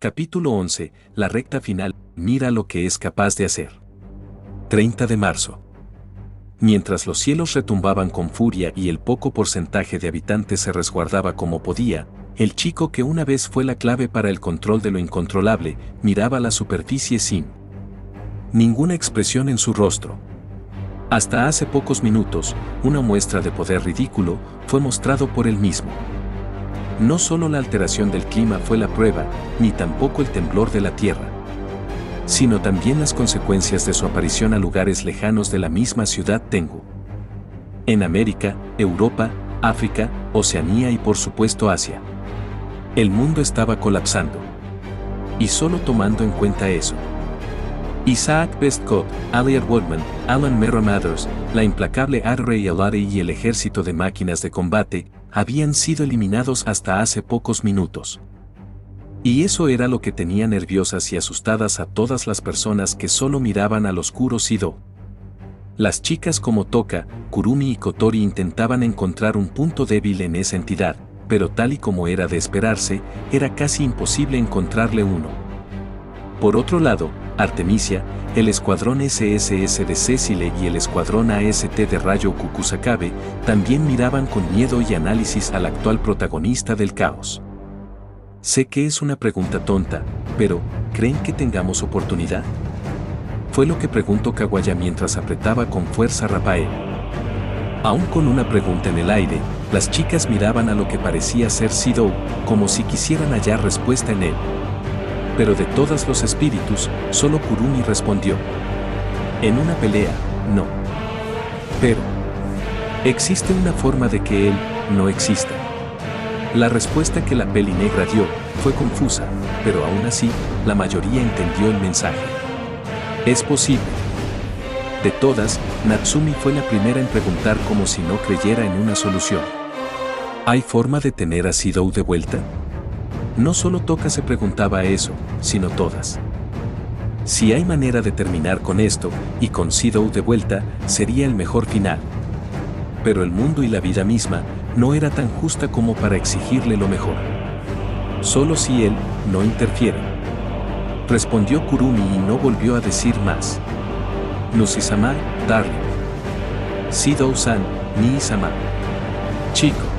Capítulo 11. La recta final. Mira lo que es capaz de hacer. 30 de marzo. Mientras los cielos retumbaban con furia y el poco porcentaje de habitantes se resguardaba como podía, el chico que una vez fue la clave para el control de lo incontrolable, miraba la superficie sin ninguna expresión en su rostro. Hasta hace pocos minutos, una muestra de poder ridículo fue mostrado por él mismo. No solo la alteración del clima fue la prueba, ni tampoco el temblor de la tierra, sino también las consecuencias de su aparición a lugares lejanos de la misma ciudad Tengu. En América, Europa, África, Oceanía y por supuesto Asia. El mundo estaba colapsando. Y solo tomando en cuenta eso, Isaac Bestcott, Elliot Woodman, Alan Merrill Mathers, la implacable Ray Alari y el ejército de máquinas de combate habían sido eliminados hasta hace pocos minutos. Y eso era lo que tenía nerviosas y asustadas a todas las personas que solo miraban al oscuro Sido. Las chicas como Toka, Kurumi y Kotori intentaban encontrar un punto débil en esa entidad, pero tal y como era de esperarse, era casi imposible encontrarle uno. Por otro lado, Artemisia, el escuadrón SSS de Cecile y el escuadrón AST de Rayo Kukusakabe también miraban con miedo y análisis al actual protagonista del caos. Sé que es una pregunta tonta, pero ¿creen que tengamos oportunidad? Fue lo que preguntó Kawaya mientras apretaba con fuerza a Rafael. Aún con una pregunta en el aire, las chicas miraban a lo que parecía ser Sidou, como si quisieran hallar respuesta en él. Pero de todos los espíritus, solo Kurumi respondió. En una pelea, no. Pero existe una forma de que él no exista. La respuesta que la peli negra dio fue confusa, pero aún así, la mayoría entendió el mensaje. Es posible. De todas, Natsumi fue la primera en preguntar como si no creyera en una solución. ¿Hay forma de tener a Sidou de vuelta? No solo Toka se preguntaba eso, sino todas. Si hay manera de terminar con esto, y con Sidou de vuelta, sería el mejor final. Pero el mundo y la vida misma no era tan justa como para exigirle lo mejor. Solo si él no interfiere. Respondió Kurumi y no volvió a decir más. Nushi-sama, darling. Sidou-san, ni-sama. Chico.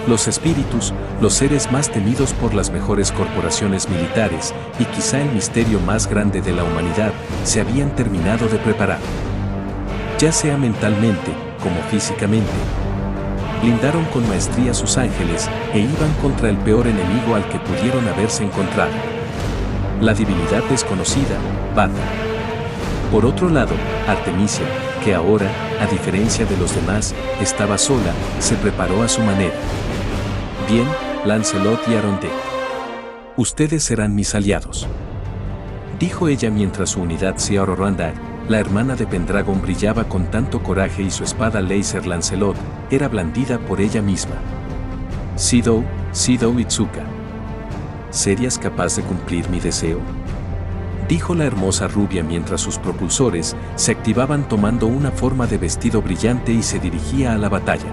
Los espíritus, los seres más temidos por las mejores corporaciones militares, y quizá el misterio más grande de la humanidad, se habían terminado de preparar. Ya sea mentalmente, como físicamente. Blindaron con maestría sus ángeles, e iban contra el peor enemigo al que pudieron haberse encontrado. La divinidad desconocida, Bata. Por otro lado, Artemisia, que ahora, a diferencia de los demás, estaba sola, se preparó a su manera. Bien, Lancelot y Aronde. Ustedes serán mis aliados. Dijo ella mientras su unidad Xiaororanda, la hermana de Pendragon, brillaba con tanto coraje y su espada láser Lancelot era blandida por ella misma. Sidou Itsuka. ¿Serías capaz de cumplir mi deseo? Dijo la hermosa rubia mientras sus propulsores se activaban tomando una forma de vestido brillante y se dirigía a la batalla.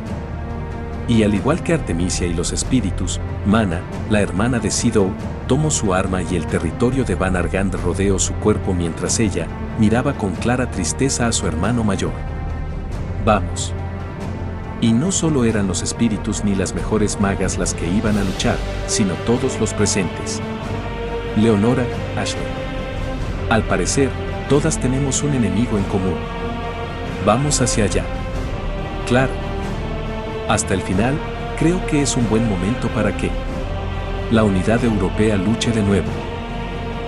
Y al igual que Artemisia y los espíritus, Mana, la hermana de Sidou, tomó su arma y el territorio de Van Argand rodeó su cuerpo mientras ella miraba con clara tristeza a su hermano mayor. Vamos. Y no solo eran los espíritus ni las mejores magas las que iban a luchar, sino todos los presentes. Leonora, Ashley. Al parecer, todas tenemos un enemigo en común. Vamos hacia allá. Claro. Hasta el final, creo que es un buen momento para que la unidad europea luche de nuevo.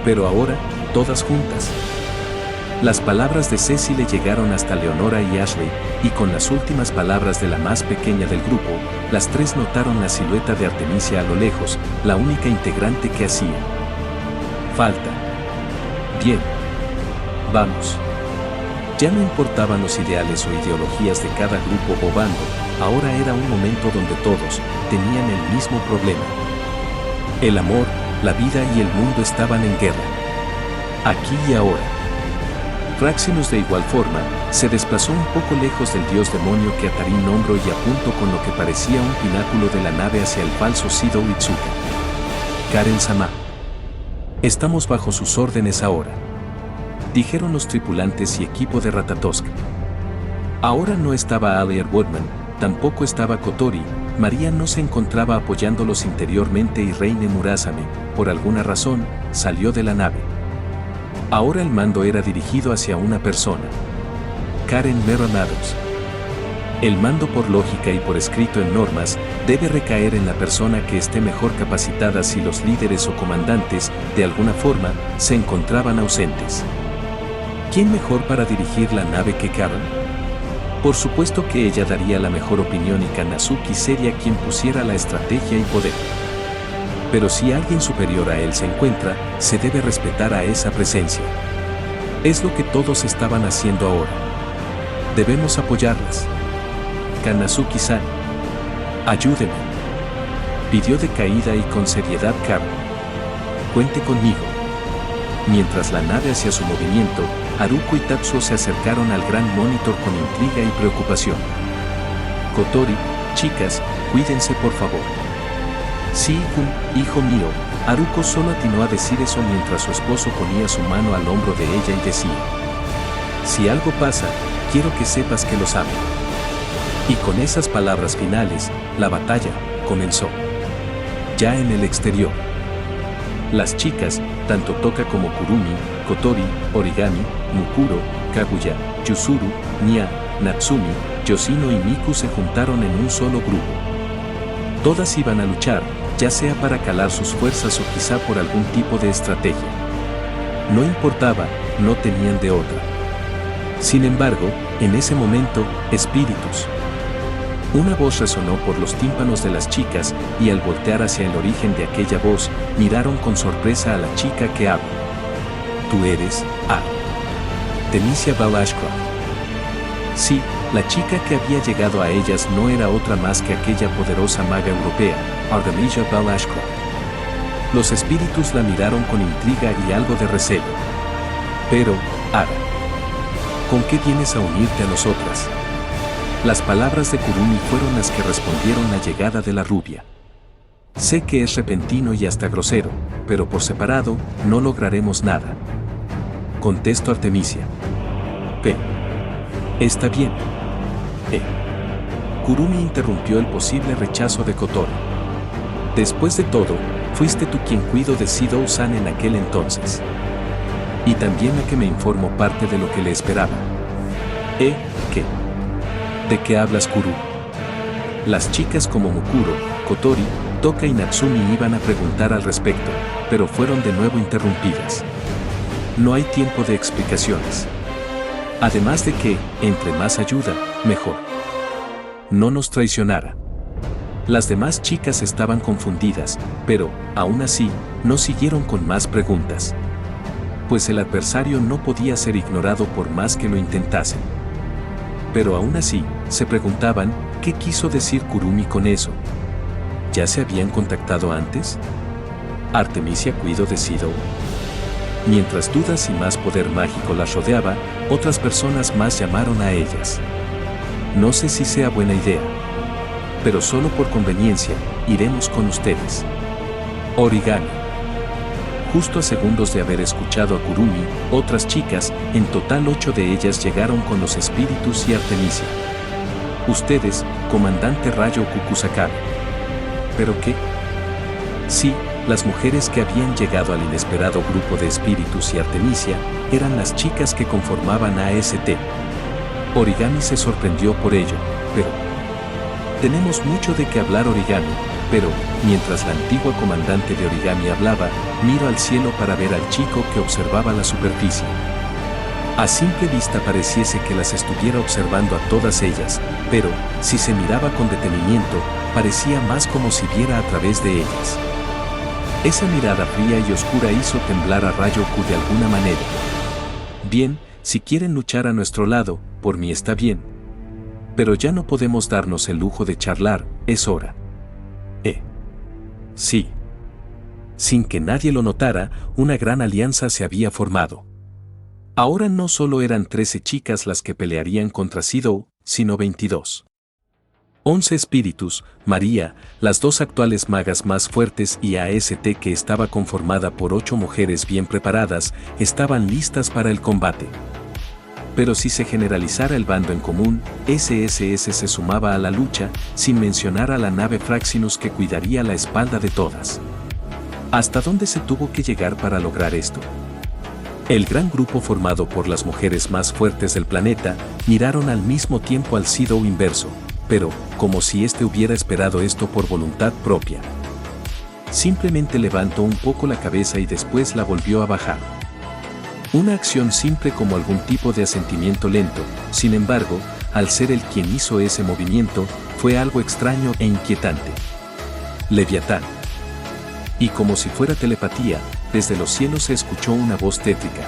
Pero ahora, todas juntas. Las palabras de Cecile llegaron hasta Leonora y Ashley, y con las últimas palabras de la más pequeña del grupo, las tres notaron la silueta de Artemisia a lo lejos, la única integrante que hacía falta. Bien. Vamos. Ya no importaban los ideales o ideologías de cada grupo o bando, ahora era un momento donde todos tenían el mismo problema. El amor, la vida y el mundo estaban en guerra. Aquí y ahora. Fraxinus de igual forma, se desplazó un poco lejos del dios demonio que Atarin nombró y apuntó con lo que parecía un pináculo de la nave hacia el falso Sidou Itsuka. Karen-sama. Estamos bajo sus órdenes ahora, dijeron los tripulantes y equipo de Ratatosk. Ahora no estaba Alier Woodman, tampoco estaba Kotori, María no se encontraba apoyándolos interiormente y Reine Murasame, por alguna razón, salió de la nave. Ahora el mando era dirigido hacia una persona. Karen Merron Adams. El mando por lógica y por escrito en normas, debe recaer en la persona que esté mejor capacitada si los líderes o comandantes, de alguna forma, se encontraban ausentes. ¿Quién mejor para dirigir la nave que Karen? Por supuesto que ella daría la mejor opinión y Kanazuki sería quien pusiera la estrategia y poder. Pero si alguien superior a él se encuentra, se debe respetar a esa presencia. Es lo que todos estaban haciendo ahora. Debemos apoyarlas. Kanazuki-san, ayúdeme. Pidió de caída y con seriedad Karen. Cuente conmigo. Mientras la nave hacía su movimiento, Haruko y Tatsuo se acercaron al gran monitor con intriga y preocupación. Kotori, chicas, cuídense por favor. Sí, hijo mío, Haruko solo atinó a decir eso mientras su esposo ponía su mano al hombro de ella y decía: si algo pasa, quiero que sepas que lo sabe. Y con esas palabras finales, la batalla comenzó. Ya en el exterior. Las chicas, tanto Toka como Kurumi, Kotori, Origami, Mukuro, Kaguya, Yuzuru, Nya, Natsumi, Yoshino y Miku se juntaron en un solo grupo. Todas iban a luchar, ya sea para calar sus fuerzas o quizá por algún tipo de estrategia. No importaba, no tenían de otra. Sin embargo, en ese momento, espíritus. Una voz resonó por los tímpanos de las chicas, y al voltear hacia el origen de aquella voz, miraron con sorpresa a la chica que habla. ¿Tú eres, Artemisia Bell Ashcroft? Sí, la chica que había llegado a ellas no era otra más que aquella poderosa maga europea, Artemisia Bell Ashcroft. Los espíritus la miraron con intriga y algo de recelo. Pero, Ara, ¿con qué vienes a unirte a nosotras? Las palabras de Kurumi fueron las que respondieron la llegada de la rubia. Sé que es repentino y hasta grosero, pero por separado, no lograremos nada. Contestó Artemisia. P. Está bien. Kurumi interrumpió el posible rechazo de Kotori. Después de todo, fuiste tú quien cuidó de Shidou-san en aquel entonces. Y también la que me informó parte de lo que le esperaba. ¿Qué? ¿De qué hablas, Kuru? Las chicas como Mukuro, Kotori, Toka y Natsumi iban a preguntar al respecto, pero fueron de nuevo interrumpidas. No hay tiempo de explicaciones. Además de que, entre más ayuda, mejor. No nos traicionara. Las demás chicas estaban confundidas, pero, aún así, no siguieron con más preguntas. Pues el adversario no podía ser ignorado por más que lo intentasen. Pero aún así, se preguntaban, ¿qué quiso decir Kurumi con eso? ¿Ya se habían contactado antes? ¿Artemisia cuidó de Shidou? Mientras dudas y más poder mágico las rodeaba, otras personas más llamaron a ellas. No sé si sea buena idea. Pero solo por conveniencia, iremos con ustedes. Origami. Justo a segundos de haber escuchado a Kurumi, otras chicas, en total 8 de ellas llegaron con los espíritus y Artemisia. Ustedes, comandante Rayo Kukusakabe. ¿Pero qué? Sí, las mujeres que habían llegado al inesperado grupo de espíritus y Artemisia, eran las chicas que conformaban AST. Origami se sorprendió por ello, pero... Tenemos mucho de qué hablar, Origami. Pero, mientras la antigua comandante de Origami hablaba, miró al cielo para ver al chico que observaba la superficie. A simple vista pareciese que las estuviera observando a todas ellas, pero, si se miraba con detenimiento, parecía más como si viera a través de ellas. Esa mirada fría y oscura hizo temblar a Ryoku de alguna manera. Bien, si quieren luchar a nuestro lado, por mí está bien. Pero ya no podemos darnos el lujo de charlar, es hora. Sí. Sin que nadie lo notara, una gran alianza se había formado. Ahora no solo eran 13 chicas las que pelearían contra Shidou, sino 22. 11 espíritus, María, las dos actuales magas más fuertes y AST que estaba conformada por 8 mujeres bien preparadas, estaban listas para el combate. Pero si se generalizara el bando en común, SSS se sumaba a la lucha, sin mencionar a la nave Fraxinus que cuidaría la espalda de todas. ¿Hasta dónde se tuvo que llegar para lograr esto? El gran grupo formado por las mujeres más fuertes del planeta miraron al mismo tiempo al Shadow inverso, pero, como si éste hubiera esperado esto por voluntad propia. Simplemente levantó un poco la cabeza y después la volvió a bajar. Una acción simple como algún tipo de asentimiento lento, sin embargo, al ser él quien hizo ese movimiento, fue algo extraño e inquietante. Leviatán. Y como si fuera telepatía, desde los cielos se escuchó una voz tétrica.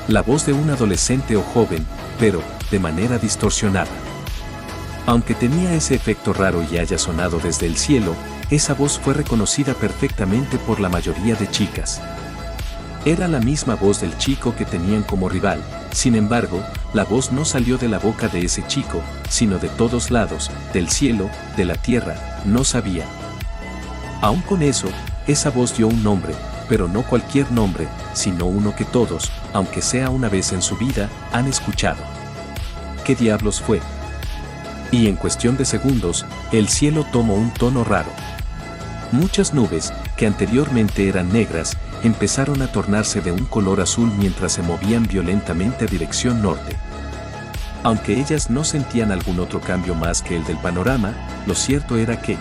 La voz de un adolescente o joven, pero, de manera distorsionada. Aunque tenía ese efecto raro y haya sonado desde el cielo, esa voz fue reconocida perfectamente por la mayoría de chicas. Era la misma voz del chico que tenían como rival, sin embargo, la voz no salió de la boca de ese chico, sino de todos lados, del cielo, de la tierra, no sabía. Aún con eso, esa voz dio un nombre, pero no cualquier nombre, sino uno que todos, aunque sea una vez en su vida, han escuchado. ¿Qué diablos fue? Y en cuestión de segundos, el cielo tomó un tono raro. Muchas nubes, que anteriormente eran negras, empezaron a tornarse de un color azul mientras se movían violentamente a dirección norte. Aunque ellas no sentían algún otro cambio más que el del panorama, lo cierto era que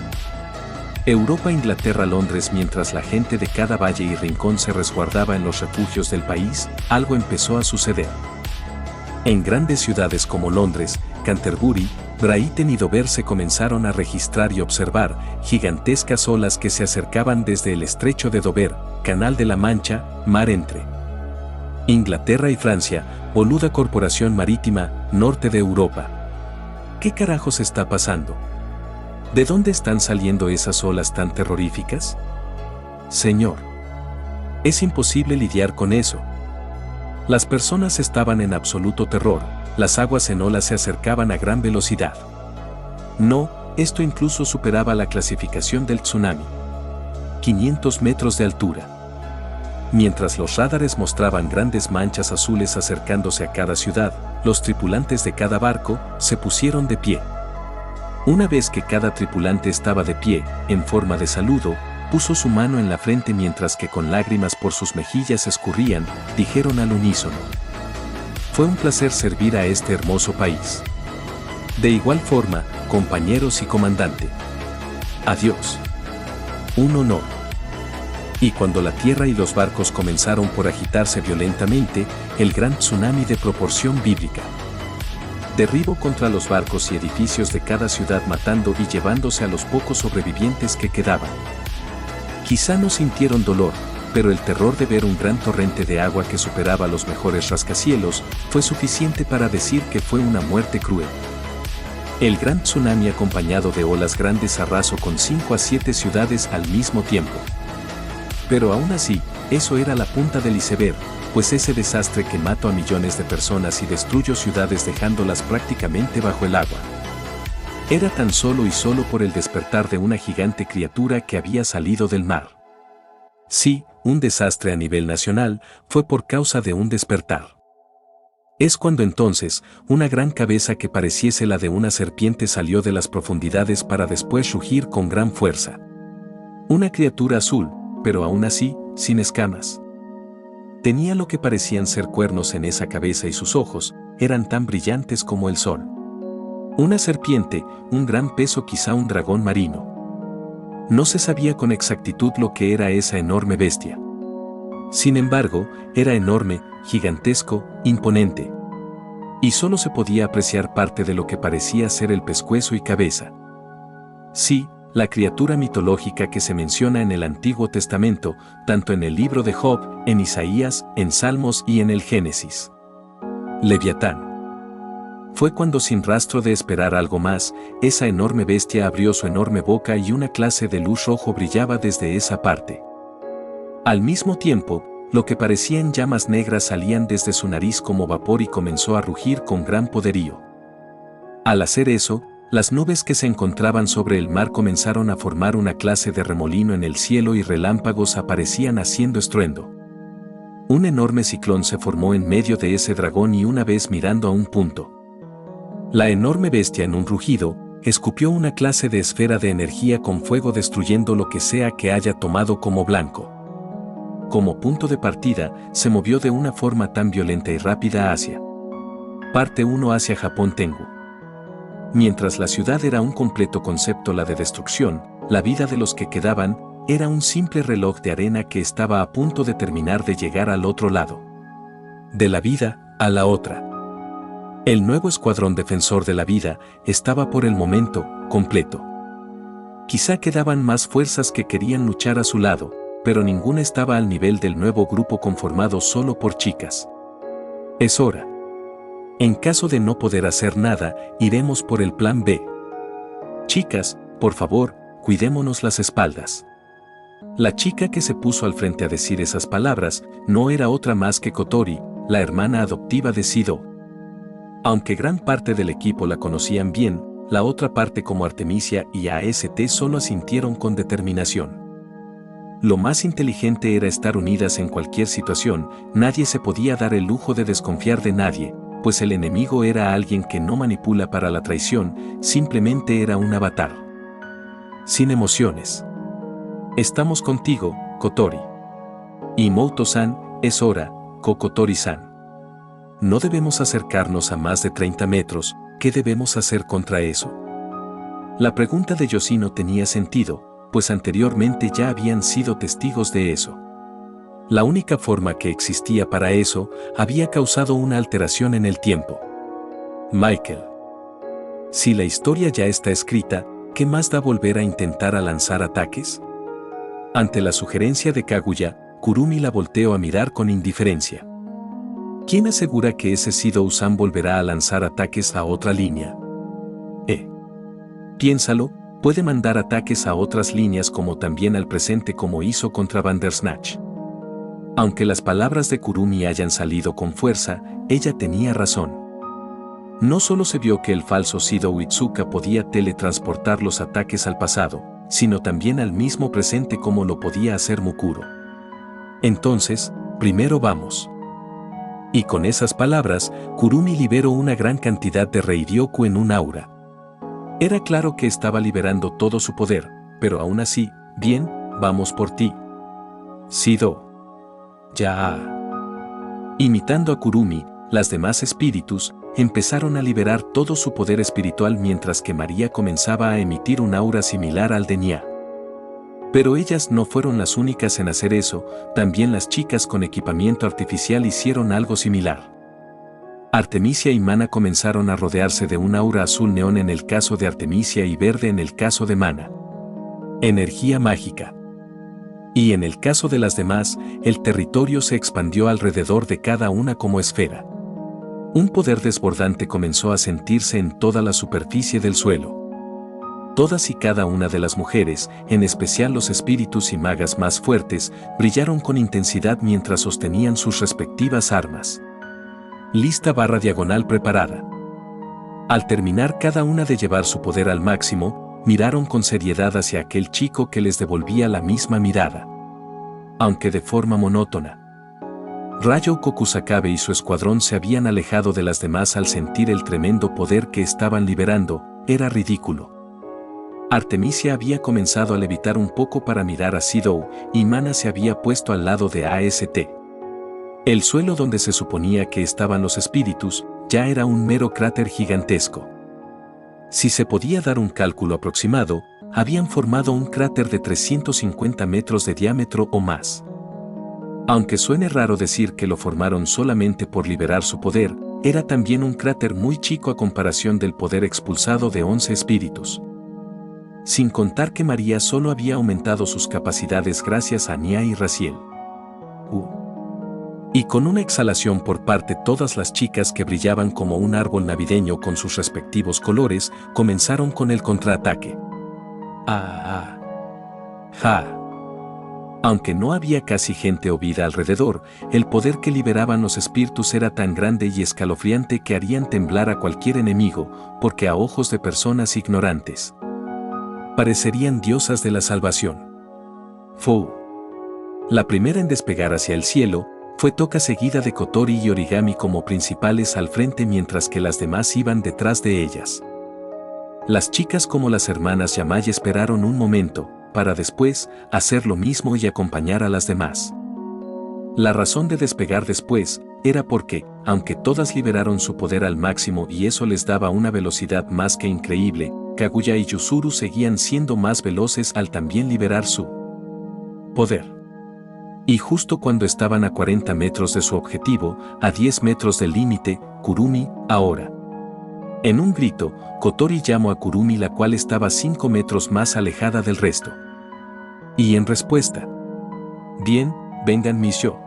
Europa, Inglaterra, Londres, mientras la gente de cada valle y rincón se resguardaba en los refugios del país, algo empezó a suceder. En grandes ciudades como Londres, Canterbury, Brighton y Dover se comenzaron a registrar y observar gigantescas olas que se acercaban desde el estrecho de Dover, Canal de la Mancha, mar entre Inglaterra y Francia, boluda corporación marítima, norte de Europa. ¿Qué carajos está pasando? ¿De dónde están saliendo esas olas tan terroríficas? Señor. Es imposible lidiar con eso. Las personas estaban en absoluto terror, las aguas en olas se acercaban a gran velocidad. No, esto incluso superaba la clasificación del tsunami. 500 metros de altura. Mientras los radares mostraban grandes manchas azules acercándose a cada ciudad, los tripulantes de cada barco se pusieron de pie. Una vez que cada tripulante estaba de pie, en forma de saludo, puso su mano en la frente mientras que con lágrimas por sus mejillas escurrían, dijeron al unísono: fue un placer servir a este hermoso país. De igual forma, compañeros y comandante. Adiós. Un honor. Y cuando la tierra y los barcos comenzaron por agitarse violentamente, el gran tsunami de proporción bíblica derribó contra los barcos y edificios de cada ciudad matando y llevándose a los pocos sobrevivientes que quedaban. Quizá no sintieron dolor, pero el terror de ver un gran torrente de agua que superaba los mejores rascacielos fue suficiente para decir que fue una muerte cruel. El gran tsunami acompañado de olas grandes arrasó con 5 a 7 ciudades al mismo tiempo. Pero aún así, eso era la punta del iceberg, pues ese desastre que mató a millones de personas y destruyó ciudades dejándolas prácticamente bajo el agua. Era tan solo y solo por el despertar de una gigante criatura que había salido del mar. Sí, un desastre a nivel nacional fue por causa de un despertar. Es cuando entonces, una gran cabeza que pareciese la de una serpiente salió de las profundidades para después rugir con gran fuerza. Una criatura azul, pero aún así, sin escamas. Tenía lo que parecían ser cuernos en esa cabeza y sus ojos eran tan brillantes como el sol. Una serpiente, un gran peso, quizá un dragón marino. No se sabía con exactitud lo que era esa enorme bestia. Sin embargo, era enorme, gigantesco, imponente. Y solo se podía apreciar parte de lo que parecía ser el pescuezo y cabeza. Sí, la criatura mitológica que se menciona en el Antiguo Testamento, tanto en el libro de Job, en Isaías, en Salmos y en el Génesis. Leviatán. Fue cuando, sin rastro de esperar algo más, esa enorme bestia abrió su enorme boca y una clase de luz rojo brillaba desde esa parte. Al mismo tiempo, lo que parecían llamas negras salían desde su nariz como vapor y comenzó a rugir con gran poderío. Al hacer eso, Las nubes que se encontraban sobre el mar comenzaron a formar una clase de remolino en el cielo y relámpagos aparecían haciendo estruendo. Un enorme ciclón se formó en medio de ese dragón y una vez mirando a un punto. La enorme bestia en un rugido, escupió una clase de esfera de energía con fuego destruyendo lo que sea que haya tomado como blanco. Como punto de partida, se movió de una forma tan violenta y rápida hacia Parte 1 hacia Japón Tengu. Mientras la ciudad era un completo concepto la de destrucción, la vida de los que quedaban era un simple reloj de arena que estaba a punto de terminar de llegar al otro lado. De la vida a la otra. El nuevo escuadrón defensor de la vida estaba por el momento completo. Quizá quedaban más fuerzas que querían luchar a su lado, pero ninguna estaba al nivel del nuevo grupo conformado solo por chicas. Es hora. En caso de no poder hacer nada, iremos por el plan B. Chicas, por favor, cuidémonos las espaldas. La chica que se puso al frente a decir esas palabras no era otra más que Kotori, la hermana adoptiva de Sido. Aunque gran parte del equipo la conocían bien, la otra parte como Artemisia y AST solo asintieron con determinación. Lo más inteligente era estar unidas en cualquier situación, nadie se podía dar el lujo de desconfiar de nadie, pues el enemigo era alguien que no manipula para la traición, simplemente era un avatar. Sin emociones. Estamos contigo, Kotori. Imoto-san, es hora, Kotori-san. No debemos acercarnos a más de 30 metros, ¿qué debemos hacer contra eso? La pregunta de Yoshino tenía sentido, pues anteriormente ya habían sido testigos de eso. La única forma que existía para eso había causado una alteración en el tiempo. Michael. Si la historia ya está escrita, ¿qué más da volver a intentar a lanzar ataques? Ante la sugerencia de Kaguya, Kurumi la volteó a mirar con indiferencia. ¿Quién asegura que ese Sido-san volverá a lanzar ataques a otra línea? Piénsalo, puede mandar ataques a otras líneas como también al presente como hizo contra Bandersnatch. Aunque las palabras de Kurumi hayan salido con fuerza, ella tenía razón. No solo se vio que el falso Sido Uetsuka podía teletransportar los ataques al pasado, sino también al mismo presente como lo podía hacer Mukuro. Entonces, primero vamos. Y con esas palabras, Kurumi liberó una gran cantidad de Reiryoku en un aura. Era claro que estaba liberando todo su poder, pero aún así, bien, vamos por ti. Sido. Ya. Imitando a Kurumi, las demás espíritus empezaron a liberar todo su poder espiritual mientras que María comenzaba a emitir un aura similar al de Nya. Pero ellas no fueron las únicas en hacer eso, también las chicas con equipamiento artificial hicieron algo similar. Artemisia y Mana comenzaron a rodearse de un aura azul neón en el caso de Artemisia y verde en el caso de Mana. Energía mágica. Y en el caso de las demás, el territorio se expandió alrededor de cada una como esfera. Un poder desbordante comenzó a sentirse en toda la superficie del suelo. Todas y cada una de las mujeres, en especial los espíritus y magas más fuertes, brillaron con intensidad mientras sostenían sus respectivas armas. Lista / diagonal preparada. Al terminar cada una de llevar su poder al máximo, miraron con seriedad hacia aquel chico que les devolvía la misma mirada. Aunque de forma monótona. Ryo Kokusakabe y su escuadrón se habían alejado de las demás al sentir el tremendo poder que estaban liberando, era ridículo. Artemisia había comenzado a levitar un poco para mirar a Sidou, y Mana se había puesto al lado de AST. El suelo donde se suponía que estaban los espíritus, ya era un mero cráter gigantesco. Si se podía dar un cálculo aproximado, habían formado un cráter de 350 metros de diámetro o más. Aunque suene raro decir que lo formaron solamente por liberar su poder, era también un cráter muy chico a comparación del poder expulsado de 11 espíritus. Sin contar que María solo había aumentado sus capacidades gracias a Nya y Raziel. Y con una exhalación por parte todas las chicas que brillaban como un árbol navideño con sus respectivos colores, comenzaron con el contraataque. Ja. Aunque no había casi gente o vida alrededor, el poder que liberaban los espíritus era tan grande y escalofriante que harían temblar a cualquier enemigo, porque a ojos de personas ignorantes parecerían diosas de la salvación. Fou. La primera en despegar hacia el cielo fue Toka, seguida de Kotori y Origami como principales al frente, mientras que las demás iban detrás de ellas. Las chicas como las hermanas Yamai esperaron un momento, para después hacer lo mismo y acompañar a las demás. La razón de despegar después era porque, aunque todas liberaron su poder al máximo y eso les daba una velocidad más que increíble, Kaguya y Yuzuru seguían siendo más veloces al también liberar su poder. Y justo cuando estaban a 40 metros de su objetivo, a 10 metros del límite, Kurumi, ahora. En un grito, Kotori llamó a Kurumi, la cual estaba 5 metros más alejada del resto. Y en respuesta: bien, vengan mis yo.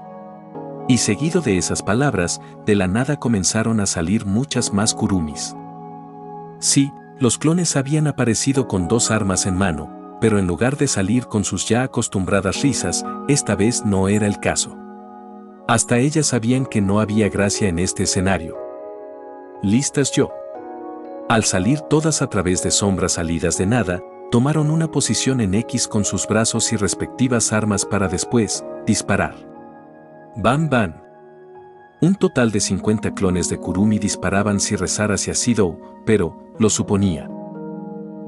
Y seguido de esas palabras, de la nada comenzaron a salir muchas más Kurumis. Sí, los clones habían aparecido con 2 armas en mano, pero en lugar de salir con sus ya acostumbradas risas, esta vez no era el caso. Hasta ellas sabían que no había gracia en este escenario. ¿Listas yo? Al salir todas a través de sombras salidas de nada, tomaron una posición en X con sus brazos y respectivas armas para después disparar. ¡Bam, bam! Un total de 50 clones de Kurumi disparaban sin rezar hacia Shidou, pero, lo suponía.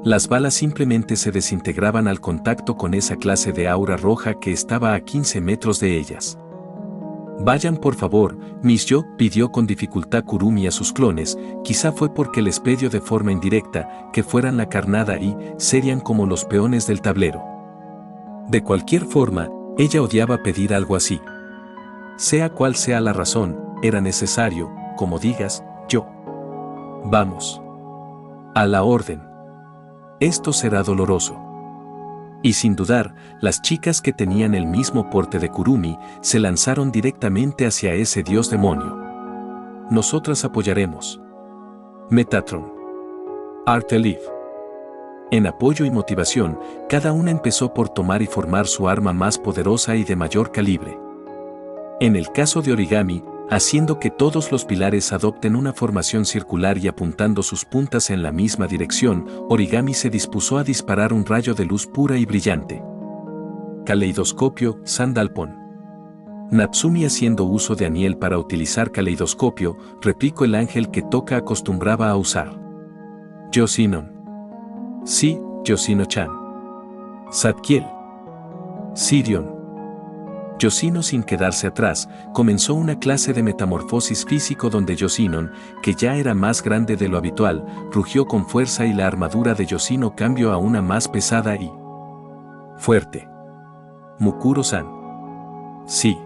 Las balas simplemente se desintegraban al contacto con esa clase de aura roja que estaba a 15 metros de ellas. Vayan por favor, Miss Yo, pidió con dificultad Kurumi a sus clones, quizá fue porque les pidió de forma indirecta que fueran la carnada y serían como los peones del tablero. De cualquier forma, ella odiaba pedir algo así. Sea cual sea la razón, era necesario, como digas, yo. Vamos. A la orden. Esto será doloroso. Y sin dudar, las chicas que tenían el mismo porte de Kurumi se lanzaron directamente hacia ese dios demonio. Nosotras apoyaremos. Metatron. Arteliv. En apoyo y motivación, cada una empezó por tomar y formar su arma más poderosa y de mayor calibre. En el caso de Origami, haciendo que todos los pilares adopten una formación circular y apuntando sus puntas en la misma dirección, Origami se dispuso a disparar un rayo de luz pura y brillante. Caleidoscopio, Sandalphon. Natsumi, haciendo uso de Aniel para utilizar caleidoscopio, replicó el ángel que Toka acostumbraba a usar. Yoshino. Sí, Yoshino-chan. Zadkiel. Sirion. Yoshino, sin quedarse atrás, comenzó una clase de metamorfosis físico donde Yoshino, que ya era más grande de lo habitual, rugió con fuerza y la armadura de Yoshino cambió a una más pesada y fuerte. Mukuro-san. Sí.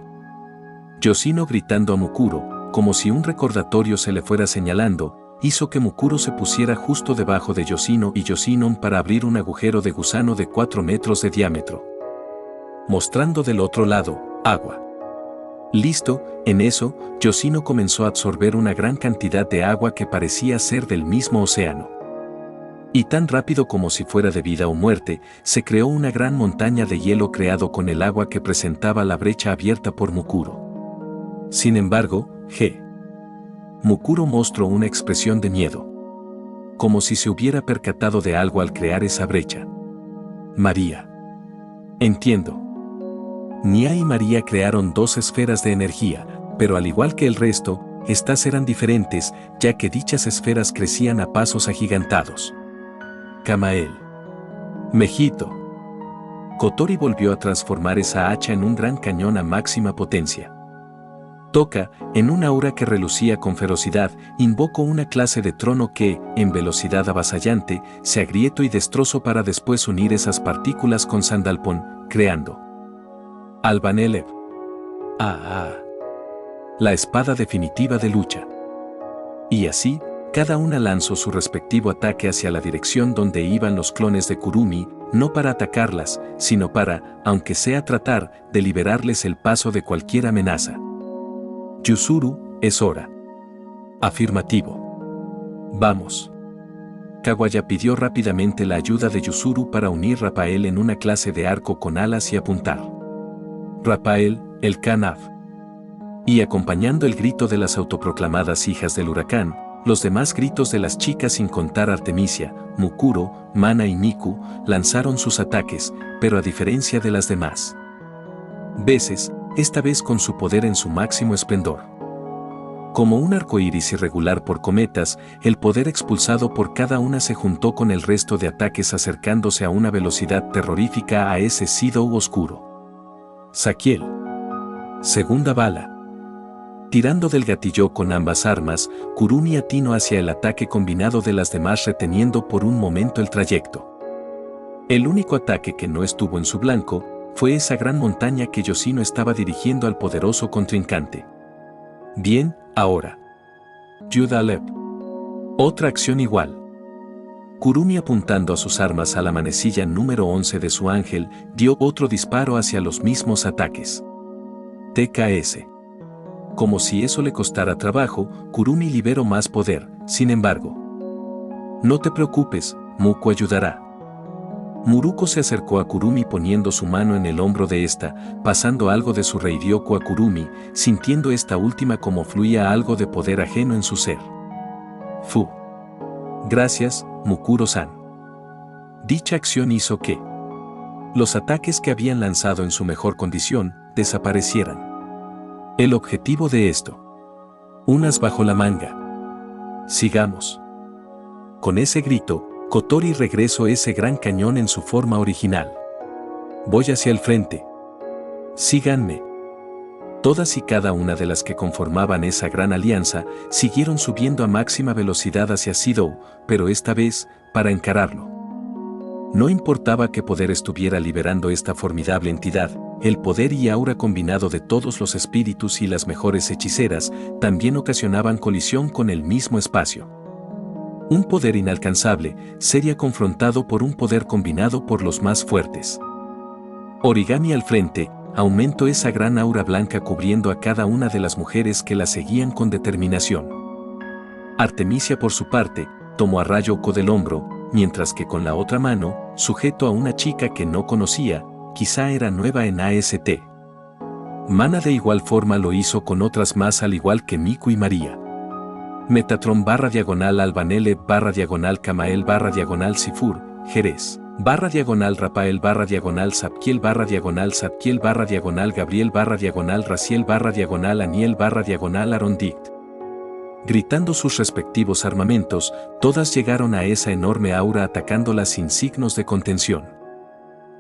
Yoshino, gritando a Mukuro, como si un recordatorio se le fuera señalando, hizo que Mukuro se pusiera justo debajo de Yoshino y Yoshino para abrir un agujero de gusano de 4 metros de diámetro, mostrando del otro lado, agua. Listo, en eso, Yoshino comenzó a absorber una gran cantidad de agua que parecía ser del mismo océano. Y tan rápido como si fuera de vida o muerte, se creó una gran montaña de hielo creado con el agua que presentaba la brecha abierta por Mukuro. Sin embargo, Mukuro mostró una expresión de miedo. Como si se hubiera percatado de algo al crear esa brecha. María. Entiendo. Nia y María crearon 2 esferas de energía, pero al igual que el resto, estas eran diferentes, ya que dichas esferas crecían a pasos agigantados. Kamael. Mejito. Kotori volvió a transformar esa hacha en un gran cañón a máxima potencia. Toka, en un aura que relucía con ferocidad, invocó una clase de trono que, en velocidad avasallante, se agrietó y destrozó para después unir esas partículas con Sandalphon, creando Albanelev. La espada definitiva de lucha. Y así, cada una lanzó su respectivo ataque hacia la dirección donde iban los clones de Kurumi, no para atacarlas, sino para, aunque sea tratar, de liberarles el paso de cualquier amenaza. Yuzuru, es hora. Afirmativo. Vamos. Kaguya pidió rápidamente la ayuda de Yuzuru para unir Rafael en una clase de arco con alas y apuntar. Rapael, el Kanaf. Y acompañando el grito de las autoproclamadas hijas del huracán, los demás gritos de las chicas sin contar Artemisia, Mukuro, Mana y Miku, lanzaron sus ataques, pero a diferencia de las demás veces, esta vez con su poder en su máximo esplendor. Como un arcoíris irregular por cometas, el poder expulsado por cada una se juntó con el resto de ataques acercándose a una velocidad terrorífica a ese Shadow oscuro. Saquiel. Segunda bala. Tirando del gatillo con ambas armas, Kurumi atinó hacia el ataque combinado de las demás reteniendo por un momento el trayecto. El único ataque que no estuvo en su blanco fue esa gran montaña que Yoshino estaba dirigiendo al poderoso contrincante. Bien, ahora. Yudalep. Otra acción igual. Kurumi apuntando a sus armas a la manecilla número 11 de su ángel, dio otro disparo hacia los mismos ataques. TKS. Como si eso le costara trabajo, Kurumi liberó más poder, sin embargo. No te preocupes, Muku ayudará. Muruko se acercó a Kurumi poniendo su mano en el hombro de esta, pasando algo de su Reiryoku a Kurumi, sintiendo esta última como fluía algo de poder ajeno en su ser. Fu. Gracias, Mukuro-san. Dicha acción hizo que los ataques que habían lanzado en su mejor condición, desaparecieran. El objetivo de esto. Unas bajo la manga. Sigamos. Con ese grito, Kotori regresó ese gran cañón en su forma original. Voy hacia el frente. Síganme. Todas y cada una de las que conformaban esa gran alianza siguieron subiendo a máxima velocidad hacia Shadow, pero esta vez, para encararlo. No importaba qué poder estuviera liberando esta formidable entidad, el poder y aura combinado de todos los espíritus y las mejores hechiceras también ocasionaban colisión con el mismo espacio. Un poder inalcanzable sería confrontado por un poder combinado por los más fuertes. Origami al frente, aumentó esa gran aura blanca cubriendo a cada una de las mujeres que la seguían con determinación. Artemisia por su parte, tomó a Ryoko del hombro, mientras que con la otra mano, sujetó a una chica que no conocía, quizá era nueva en AST. Mana de igual forma lo hizo con otras más al igual que Miku y María. Metatron // Albanele // Kamael // Sifur, Jerez, // Rapael // Zapkiel // Zadkiel // Gabriel // Raciel // Aniel // Arondict. Gritando sus respectivos armamentos, todas llegaron a esa enorme aura atacándola sin signos de contención.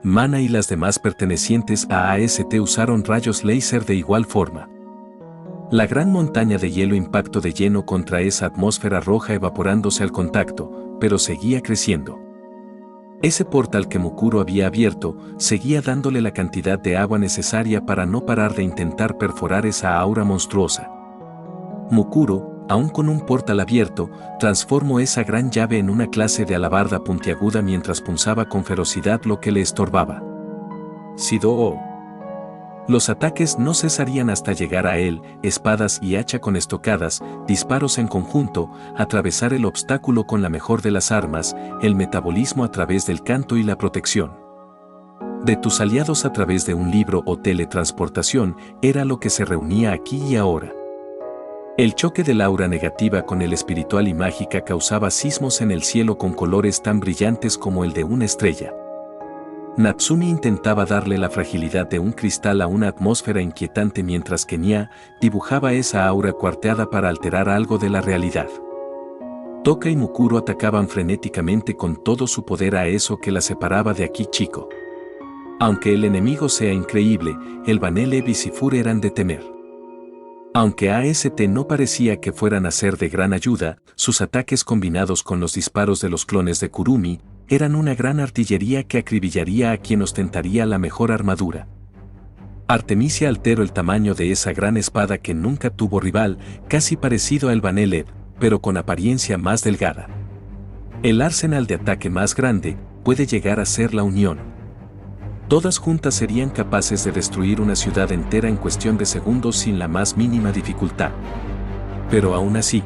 Mana y las demás pertenecientes a AST usaron rayos láser de igual forma. La gran montaña de hielo impactó de lleno contra esa atmósfera roja evaporándose al contacto, pero seguía creciendo. Ese portal que Mukuro había abierto, seguía dándole la cantidad de agua necesaria para no parar de intentar perforar esa aura monstruosa. Mukuro, aún con un portal abierto, transformó esa gran llave en una clase de alabarda puntiaguda mientras punzaba con ferocidad lo que le estorbaba. Sidoo. Los ataques no cesarían hasta llegar a él, espadas y hacha con estocadas, disparos en conjunto, atravesar el obstáculo con la mejor de las armas, el metabolismo a través del canto y la protección de tus aliados a través de un libro o teletransportación, era lo que se reunía aquí y ahora. El choque del aura negativa con el espiritual y mágica causaba sismos en el cielo con colores tan brillantes como el de una estrella. Natsumi intentaba darle la fragilidad de un cristal a una atmósfera inquietante mientras que Nya dibujaba esa aura cuarteada para alterar algo de la realidad. Toka y Mukuro atacaban frenéticamente con todo su poder a eso que la separaba de aquí chico. Aunque el enemigo sea increíble, el Vanille y Sifur eran de temer. Aunque AST no parecía que fueran a ser de gran ayuda, sus ataques combinados con los disparos de los clones de Kurumi, eran una gran artillería que acribillaría a quien ostentaría la mejor armadura. Artemisia alteró el tamaño de esa gran espada que nunca tuvo rival, casi parecido a Elbaneled, pero con apariencia más delgada. El arsenal de ataque más grande puede llegar a ser la unión. Todas juntas serían capaces de destruir una ciudad entera en cuestión de segundos sin la más mínima dificultad. Pero aún así,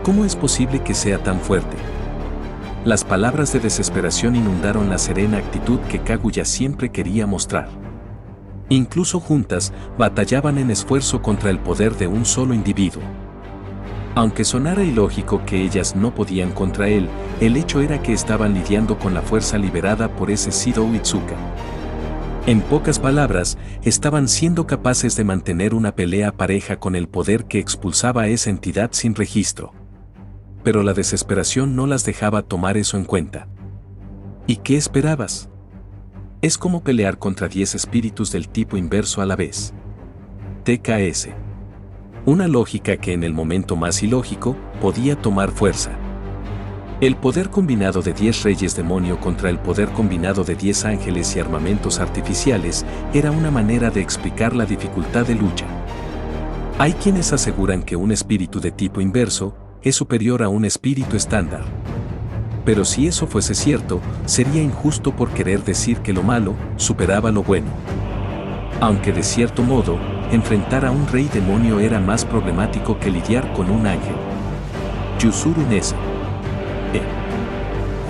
¿cómo es posible que sea tan fuerte? Las palabras de desesperación inundaron la serena actitud que Kaguya siempre quería mostrar. Incluso juntas, batallaban en esfuerzo contra el poder de un solo individuo. Aunque sonara ilógico que ellas no podían contra él, el hecho era que estaban lidiando con la fuerza liberada por ese Sidou Itsuka. En pocas palabras, estaban siendo capaces de mantener una pelea pareja con el poder que expulsaba a esa entidad sin registro. Pero la desesperación no las dejaba tomar eso en cuenta. ¿Y qué esperabas? Es como pelear contra 10 espíritus del tipo inverso a la vez. TKS. Una lógica que en el momento más ilógico podía tomar fuerza. El poder combinado de 10 reyes demonio contra el poder combinado de 10 ángeles y armamentos artificiales era una manera de explicar la dificultad de lucha. Hay quienes aseguran que un espíritu de tipo inverso es superior a un espíritu estándar. Pero si eso fuese cierto, sería injusto por querer decir que lo malo superaba lo bueno. Aunque de cierto modo, enfrentar a un rey demonio era más problemático que lidiar con un ángel. Yuzuru Nese.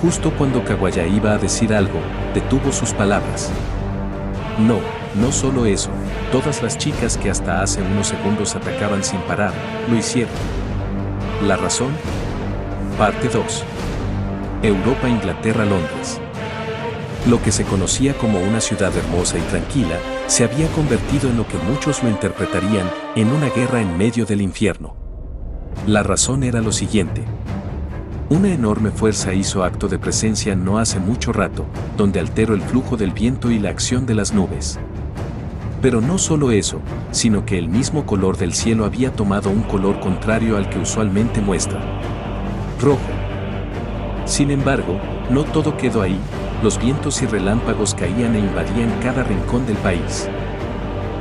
Justo cuando Kawaya iba a decir algo, detuvo sus palabras. No solo eso, todas las chicas que hasta hace unos segundos atacaban sin parar, lo hicieron. ¿La razón? Parte 2. Europa, Inglaterra, Londres. Lo que se conocía como una ciudad hermosa y tranquila, se había convertido en lo que muchos lo interpretarían, en una guerra en medio del infierno. La razón era lo siguiente. Una enorme fuerza hizo acto de presencia no hace mucho rato, donde alteró el flujo del viento y la acción de las nubes. Pero no solo eso, sino que el mismo color del cielo había tomado un color contrario al que usualmente muestra. Rojo. Sin embargo, no todo quedó ahí, los vientos y relámpagos caían e invadían cada rincón del país.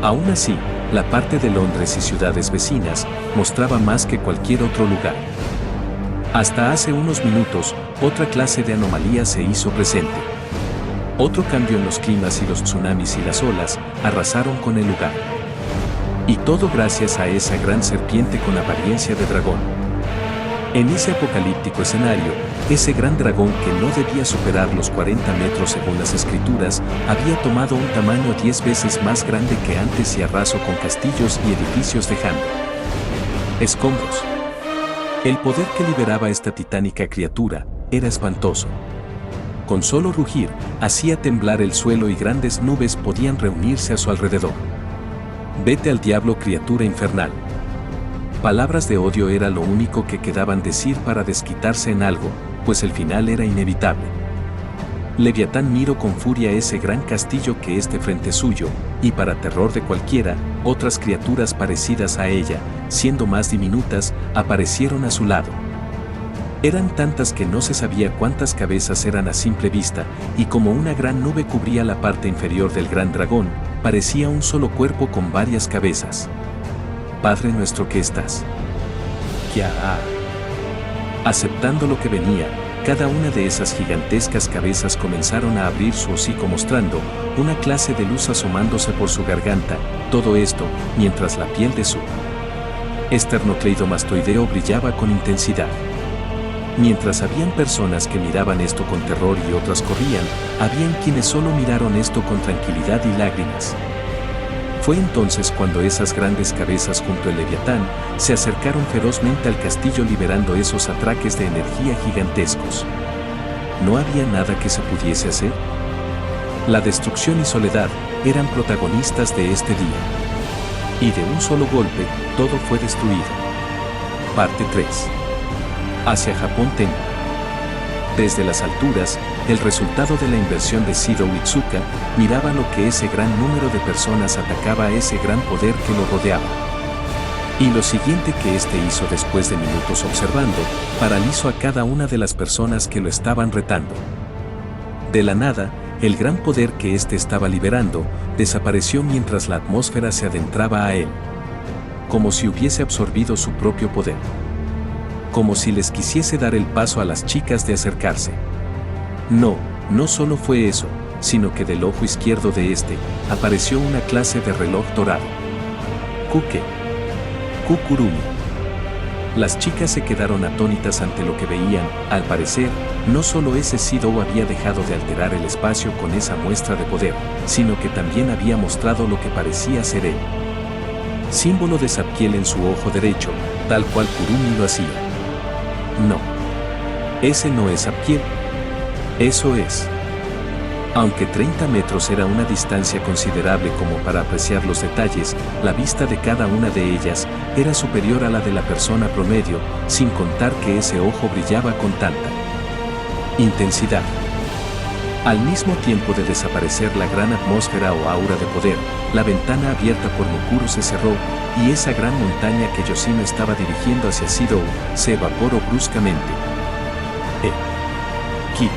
Aún así, la parte de Londres y ciudades vecinas mostraba más que cualquier otro lugar. Hasta hace unos minutos, otra clase de anomalía se hizo presente. Otro cambio en los climas y los tsunamis y las olas arrasaron con el lugar. Y todo gracias a esa gran serpiente con apariencia de dragón. En ese apocalíptico escenario, ese gran dragón que no debía superar los 40 metros según las escrituras, había tomado un tamaño 10 veces más grande que antes y arrasó con castillos y edificios dejando escombros. El poder que liberaba esta titánica criatura era espantoso. Con solo rugir, hacía temblar el suelo y grandes nubes podían reunirse a su alrededor. Vete al diablo, criatura infernal. Palabras de odio era lo único que quedaban decir para desquitarse en algo, pues el final era inevitable. Leviatán miró con furia ese gran castillo que esté frente suyo, y para terror de cualquiera, otras criaturas parecidas a ella, siendo más diminutas, aparecieron a su lado. Eran tantas que no se sabía cuántas cabezas eran a simple vista, y como una gran nube cubría la parte inferior del gran dragón, parecía un solo cuerpo con varias cabezas. Padre nuestro que estás. Ya. Aceptando lo que venía, cada una de esas gigantescas cabezas comenzaron a abrir su hocico mostrando una clase de luz asomándose por su garganta, todo esto, mientras la piel de su esternocleidomastoideo brillaba con intensidad. Mientras habían personas que miraban esto con terror y otras corrían, habían quienes solo miraron esto con tranquilidad y lágrimas. Fue entonces cuando esas grandes cabezas junto al Leviatán se acercaron ferozmente al castillo liberando esos atraques de energía gigantescos. ¿No había nada que se pudiese hacer? La destrucción y soledad eran protagonistas de este día. Y de un solo golpe, todo fue destruido. Parte 3. Hacia Japón Tenma. Desde las alturas, el resultado de la inversión de Sidou Itsuka miraba lo que ese gran número de personas atacaba a ese gran poder que lo rodeaba. Y lo siguiente que éste hizo después de minutos observando, paralizó a cada una de las personas que lo estaban retando. De la nada, el gran poder que éste estaba liberando, desapareció mientras la atmósfera se adentraba a él. Como si hubiese absorbido su propio poder. Como si les quisiese dar el paso a las chicas de acercarse. No solo fue eso, sino que del ojo izquierdo de este, apareció una clase de reloj dorado. Kukurumi. Las chicas se quedaron atónitas ante lo que veían. Al parecer, no solo ese Sidou había dejado de alterar el espacio con esa muestra de poder, sino que también había mostrado lo que parecía ser él. Símbolo de Zadkiel en su ojo derecho, tal cual Kurumi lo hacía. No. Ese no es Zadkiel. Eso es. Aunque 30 metros era una distancia considerable como para apreciar los detalles, la vista de cada una de ellas era superior a la de la persona promedio, sin contar que ese ojo brillaba con tanta intensidad. Al mismo tiempo de desaparecer la gran atmósfera o aura de poder, la ventana abierta por Mukuro se cerró, y esa gran montaña que Yoshino estaba dirigiendo hacia Sidou se evaporó bruscamente. Ki.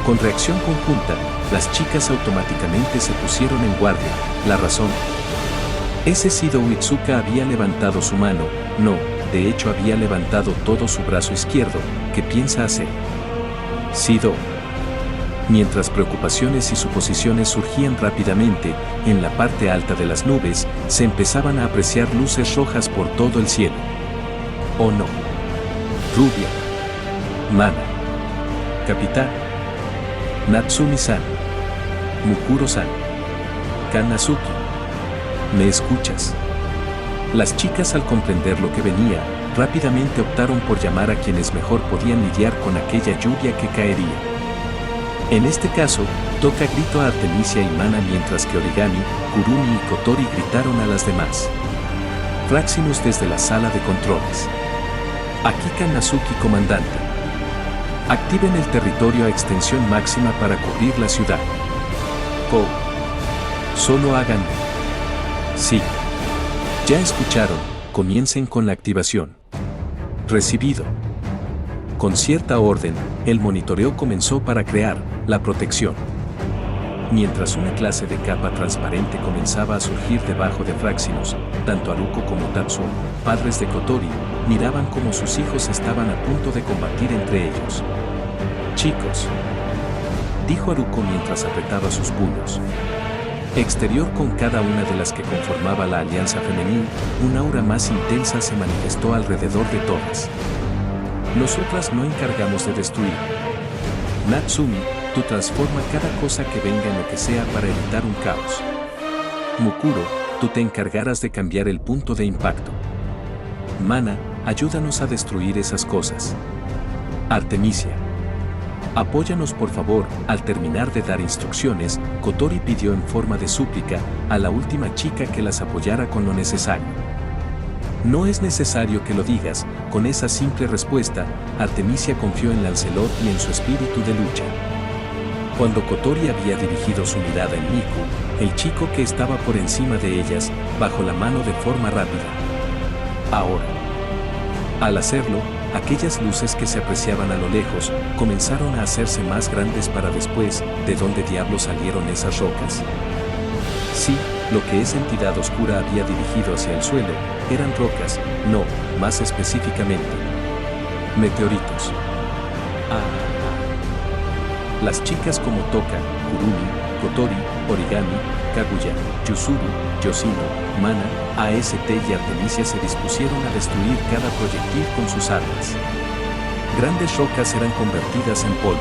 Con reacción conjunta, las chicas automáticamente se pusieron en guardia. La razón. Ese Sidou Itsuka había levantado su mano, no, de hecho había levantado todo su brazo izquierdo. ¿Qué piensa hacer? Sidou. Mientras preocupaciones y suposiciones surgían rápidamente, en la parte alta de las nubes, se empezaban a apreciar luces rojas por todo el cielo. ¿Oh no? Rubia. Mana. Capitán. Natsumi-san. Mukuro-san. Kanazuki. ¿Me escuchas? Las chicas, al comprender lo que venía, rápidamente optaron por llamar a quienes mejor podían lidiar con aquella lluvia que caería. En este caso, Toka gritó a Artemisia y Mana, mientras que Origami, Kurumi y Kotori gritaron a las demás. Fraxinus desde la sala de controles. Aquí Kanazuki, comandante. Activen el territorio a extensión máxima para cubrir la ciudad. Oh. Solo hagan. Sí. Ya escucharon, comiencen con la activación. Recibido. Con cierta orden, el monitoreo comenzó para crear la protección. Mientras una clase de capa transparente comenzaba a surgir debajo de Fraxinus, tanto Haruko como Tatsuo, padres de Kotori, miraban cómo sus hijos estaban a punto de combatir entre ellos. Chicos, dijo Haruko mientras apretaba sus puños. Exterior con cada una de las que conformaba la alianza femenil, una aura más intensa se manifestó alrededor de todas. Nosotras no encargamos de destruir. Natsumi, tú transforma cada cosa que venga en lo que sea para evitar un caos. Mukuro, tú te encargarás de cambiar el punto de impacto. Mana, ayúdanos a destruir esas cosas. Artemisia, apóyanos por favor. Al terminar de dar instrucciones, Kotori pidió en forma de súplica a la última chica que las apoyara con lo necesario. No es necesario que lo digas. Con esa simple respuesta, Artemisia confió en Lancelot y en su espíritu de lucha. Cuando Kotori había dirigido su mirada en Miku, el chico que estaba por encima de ellas, bajó la mano de forma rápida. Ahora. Al hacerlo, aquellas luces que se apreciaban a lo lejos, comenzaron a hacerse más grandes para después, ¿de dónde diablos salieron esas rocas? Sí, lo que esa entidad oscura había dirigido hacia el suelo, eran rocas, no, más específicamente, meteoritos. Las chicas como Toka, Kurumi, Kotori, Origami, Kaguya, Yuzuru, Yoshino, Mana, AST y Artemisia se dispusieron a destruir cada proyectil con sus armas. Grandes rocas eran convertidas en polvo.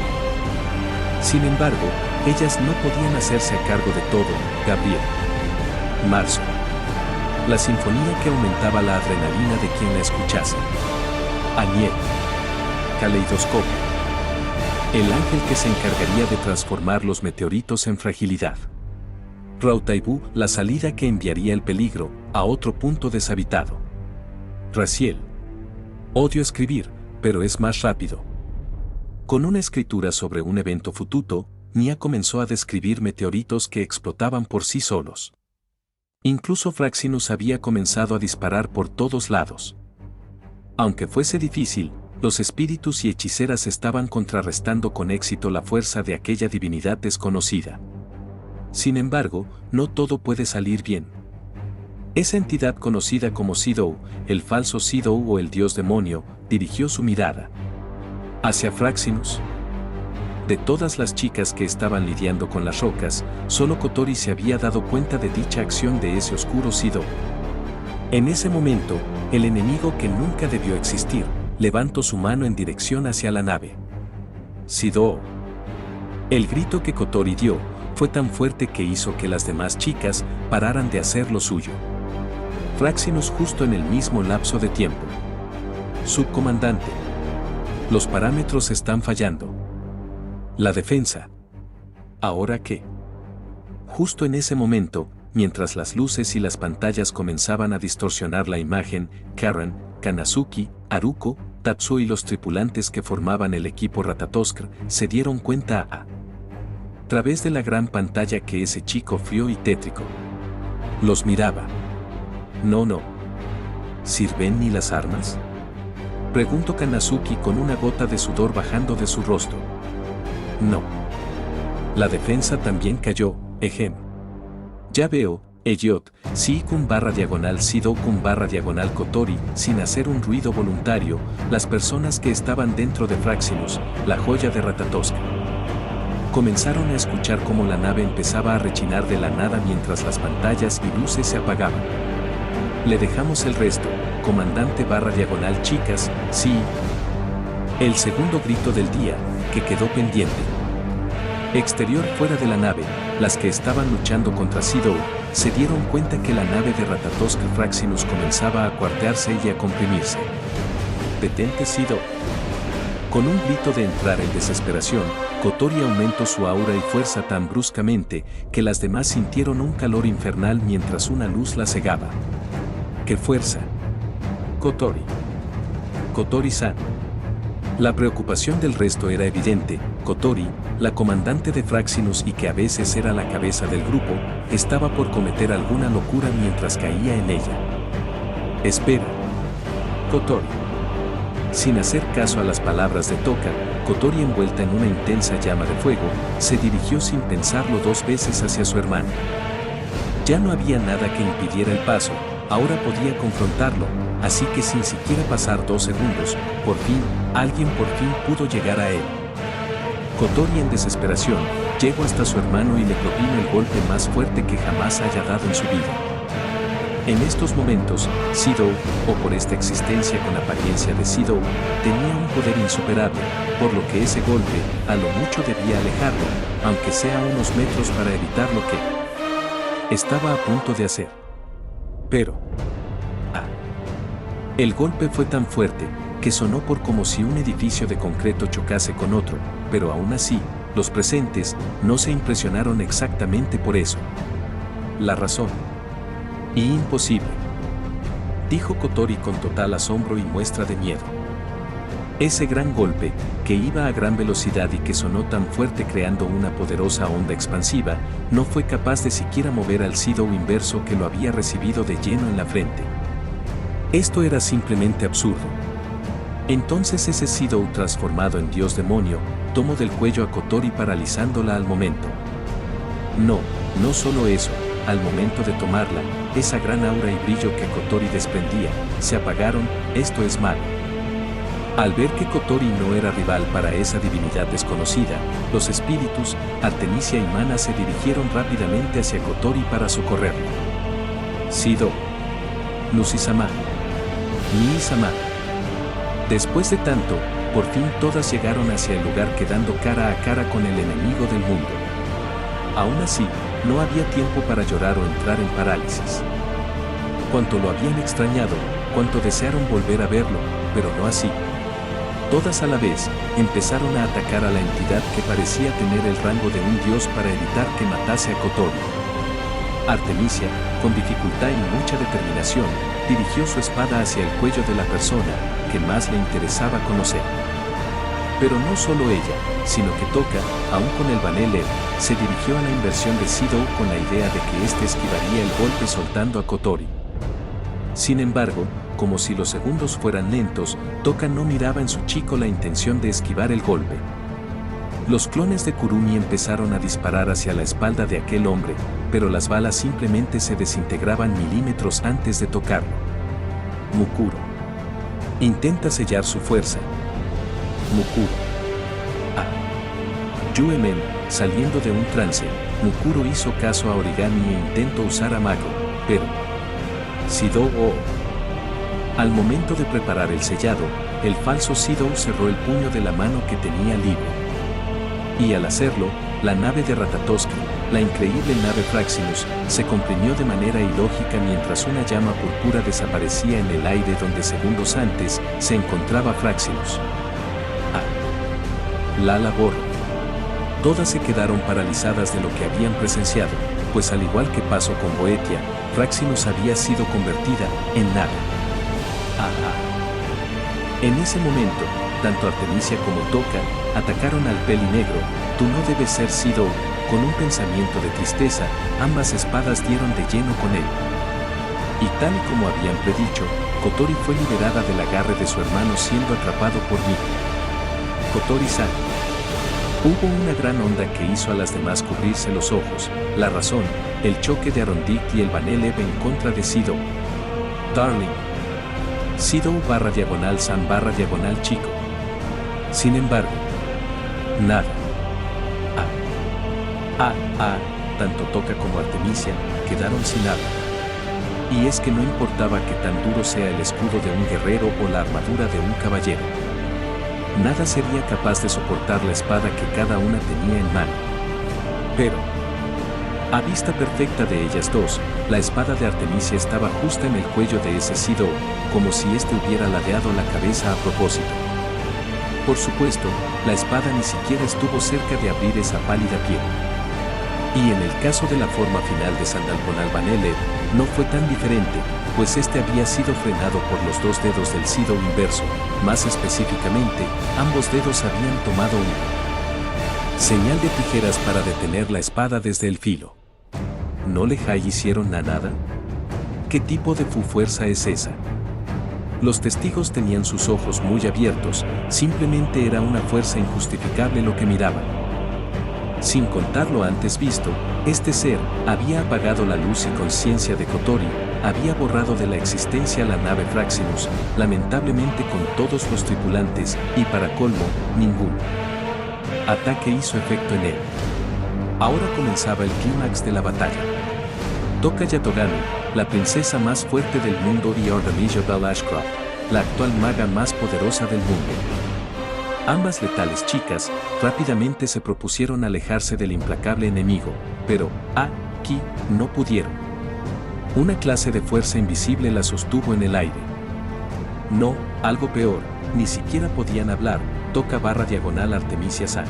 Sin embargo, ellas no podían hacerse a cargo de todo. Gabriel. Marzo. La sinfonía que aumentaba la adrenalina de quien la escuchase. Aniel. Caleidoscopio. El ángel que se encargaría de transformar los meteoritos en fragilidad. Rautaibu, la salida que enviaría el peligro a otro punto deshabitado. Raziel. Odio escribir, pero es más rápido. Con una escritura sobre un evento futuro, Nia comenzó a describir meteoritos que explotaban por sí solos. Incluso Fraxinus había comenzado a disparar por todos lados. Aunque fuese difícil, los espíritus y hechiceras estaban contrarrestando con éxito la fuerza de aquella divinidad desconocida. Sin embargo, no todo puede salir bien. Esa entidad conocida como Sidou, el falso Sidou o el dios demonio, dirigió su mirada hacia Fraxinus. De todas las chicas que estaban lidiando con las rocas, solo Kotori se había dado cuenta de dicha acción de ese oscuro Sidou. En ese momento, el enemigo que nunca debió existir, levantó su mano en dirección hacia la nave. Sidou. El grito que Kotori dio fue tan fuerte que hizo que las demás chicas pararan de hacer lo suyo. Fraxinus justo en el mismo lapso de tiempo. Subcomandante. Los parámetros están fallando. La defensa. ¿Ahora qué? Justo en ese momento, mientras las luces y las pantallas comenzaban a distorsionar la imagen, Karen, Kanazuki, Haruko, Tatsuo y los tripulantes que formaban el equipo Ratatoskr se dieron cuenta a través de la gran pantalla que ese chico frío y tétrico los miraba. No. ¿Sirven ni las armas? Preguntó Kanazuki con una gota de sudor bajando de su rostro. No. La defensa también cayó, ejem. Ya veo, Elliot, Si-Sidou-Kotori, sin hacer un ruido voluntario, las personas que estaban dentro de Fraxinus, la joya de Ratatoskr. Comenzaron a escuchar cómo la nave empezaba a rechinar de la nada mientras las pantallas y luces se apagaban. Le dejamos el resto, comandante-chicas, sí. El segundo grito del día, que quedó pendiente. Exterior fuera de la nave, las que estaban luchando contra Sidou, se dieron cuenta que la nave de Ratatoskr Fraxinus comenzaba a cuartearse y a comprimirse. Detente, Sidou. Con un grito de entrar en desesperación, Kotori aumentó su aura y fuerza tan bruscamente que las demás sintieron un calor infernal mientras una luz la cegaba. ¡Qué fuerza! Kotori. Kotori-san. La preocupación del resto era evidente. Kotori, la comandante de Fraxinus y que a veces era la cabeza del grupo, estaba por cometer alguna locura mientras caía en ella. Espera. Kotori. Sin hacer caso a las palabras de Toka, Kotori, envuelta en una intensa llama de fuego, se dirigió sin pensarlo 2 veces hacia su hermano. Ya no había nada que impidiera el paso, ahora podía confrontarlo, así que sin siquiera pasar 2 segundos, alguien por fin pudo llegar a él. Kotori, en desesperación, llegó hasta su hermano y le propinó el golpe más fuerte que jamás haya dado en su vida. En estos momentos, Sidou, o por esta existencia con apariencia de Sidou, tenía un poder insuperable, por lo que ese golpe, a lo mucho debía alejarlo, aunque sea unos metros para evitar lo que estaba a punto de hacer. Pero el golpe fue tan fuerte, que sonó por como si un edificio de concreto chocase con otro, pero aún así, los presentes no se impresionaron exactamente por eso. La razón. Imposible, dijo Kotori con total asombro y muestra de miedo. Ese gran golpe, que iba a gran velocidad y que sonó tan fuerte creando una poderosa onda expansiva, no fue capaz de siquiera mover al Sidou inverso que lo había recibido de lleno en la frente. Esto era simplemente absurdo. Entonces ese Sidou, transformado en dios demonio, tomó del cuello a Kotori paralizándola al momento. No solo eso, al momento de tomarla, esa gran aura y brillo que Kotori desprendía, se apagaron. Esto es malo. Al ver que Kotori no era rival para esa divinidad desconocida, los espíritus, Artemisia y Mana se dirigieron rápidamente hacia Kotori para socorrerlo. Sidou. Lucy-sama. Mii-sama. Después de tanto, por fin todas llegaron hacia el lugar quedando cara a cara con el enemigo del mundo. Aún así, no había tiempo para llorar o entrar en parálisis. Cuánto lo habían extrañado, cuánto desearon volver a verlo, pero no así. Todas a la vez, empezaron a atacar a la entidad que parecía tener el rango de un dios para evitar que matase a Kotori. Artemisia, con dificultad y mucha determinación, dirigió su espada hacia el cuello de la persona que más le interesaba conocer. Pero no solo ella, sino que Toka, aún con el Banele, se dirigió a la inversión de Sidou con la idea de que éste esquivaría el golpe soltando a Kotori. Sin embargo, como si los segundos fueran lentos, Toka no miraba en su chico la intención de esquivar el golpe. Los clones de Kurumi empezaron a disparar hacia la espalda de aquel hombre, pero las balas simplemente se desintegraban milímetros antes de tocarlo. Mukuro. Intenta sellar su fuerza. Mukuro. Yuemen, saliendo de un trance, Mukuro hizo caso a Origami e intentó usar a Mago, pero Sidou Al momento de preparar el sellado, el falso Sidou cerró el puño de la mano que tenía libre. Y al hacerlo, la nave de Ratatoskr, la increíble nave Fraxinus, se comprimió de manera ilógica mientras una llama púrpura desaparecía en el aire donde segundos antes se encontraba Fraxinus. Lala Borro. Todas se quedaron paralizadas de lo que habían presenciado, pues al igual que pasó con Boetia, Fraxinus había sido convertida en nada. En ese momento, tanto Artemisia como Toca atacaron al Pelinegro. Tú no debes ser Sidou. Con un pensamiento de tristeza, ambas espadas dieron de lleno con él. Y tal y como habían predicho, Kotori fue liberada del agarre de su hermano siendo atrapado por Miko. Kotori-san. Hubo una gran onda que hizo a las demás cubrirse los ojos. La razón, el choque de Arondict y el Vanelev en contra de Sidou. Darling. Sidou/San/Chico. Sin embargo, nada. Tanto Toca como Artemisia quedaron sin nada. Y es que no importaba que tan duro sea el escudo de un guerrero o la armadura de un caballero. Nada sería capaz de soportar la espada que cada una tenía en mano. Pero, a vista perfecta de ellas dos, la espada de Artemisia estaba justa en el cuello de ese Sidou, como si éste hubiera ladeado la cabeza a propósito. Por supuesto, la espada ni siquiera estuvo cerca de abrir esa pálida piel. Y en el caso de la forma final de Sandalphon Vanelev, no fue tan diferente, pues este había sido frenado por los dos dedos del Sidou inverso, más específicamente, ambos dedos habían tomado una señal de tijeras para detener la espada desde el filo. ¿No le hicieron nada? ¿Qué tipo de fuerza es esa? Los testigos tenían sus ojos muy abiertos, simplemente era una fuerza injustificable lo que miraban. Sin contar lo antes visto, este ser había apagado la luz y conciencia de Kotori, había borrado de la existencia la nave Fraxinus, lamentablemente con todos los tripulantes, y para colmo, ningún ataque hizo efecto en él. Ahora comenzaba el clímax de la batalla. Toka Yatogami, la princesa más fuerte del mundo, y Artemisia Bell Ashcroft, la actual maga más poderosa del mundo. Ambas letales chicas rápidamente se propusieron alejarse del implacable enemigo, pero, aquí, no pudieron. Una clase de fuerza invisible las sostuvo en el aire. No, algo peor, ni siquiera podían hablar, Toca/Artemisia-san.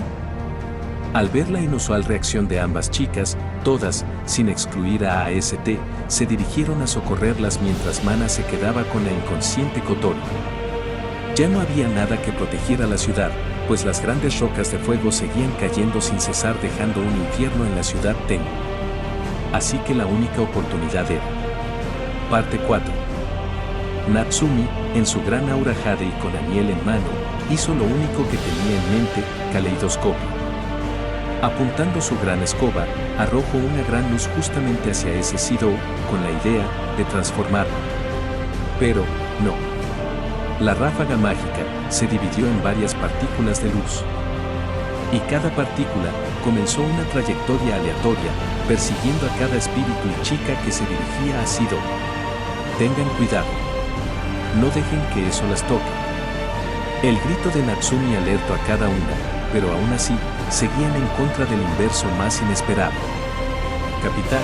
Al ver la inusual reacción de ambas chicas, todas, sin excluir a AST, se dirigieron a socorrerlas mientras Mana se quedaba con la inconsciente Kotori. Ya no había nada que protegiera la ciudad, pues las grandes rocas de fuego seguían cayendo sin cesar dejando un infierno en la ciudad Tengu. Así que la única oportunidad era. Parte 4. Natsumi, en su gran aura jade y con Aniel en mano, hizo lo único que tenía en mente, caleidoscopio. Apuntando su gran escoba, arrojó una gran luz justamente hacia ese Sidou, con la idea de transformarlo. Pero, no. La ráfaga mágica se dividió en varias partículas de luz. Y cada partícula comenzó una trayectoria aleatoria, persiguiendo a cada espíritu y chica que se dirigía a Sidou. Tengan cuidado. No dejen que eso las toque. El grito de Natsumi alertó a cada una, pero aún así, seguían en contra del inverso más inesperado. Capitán.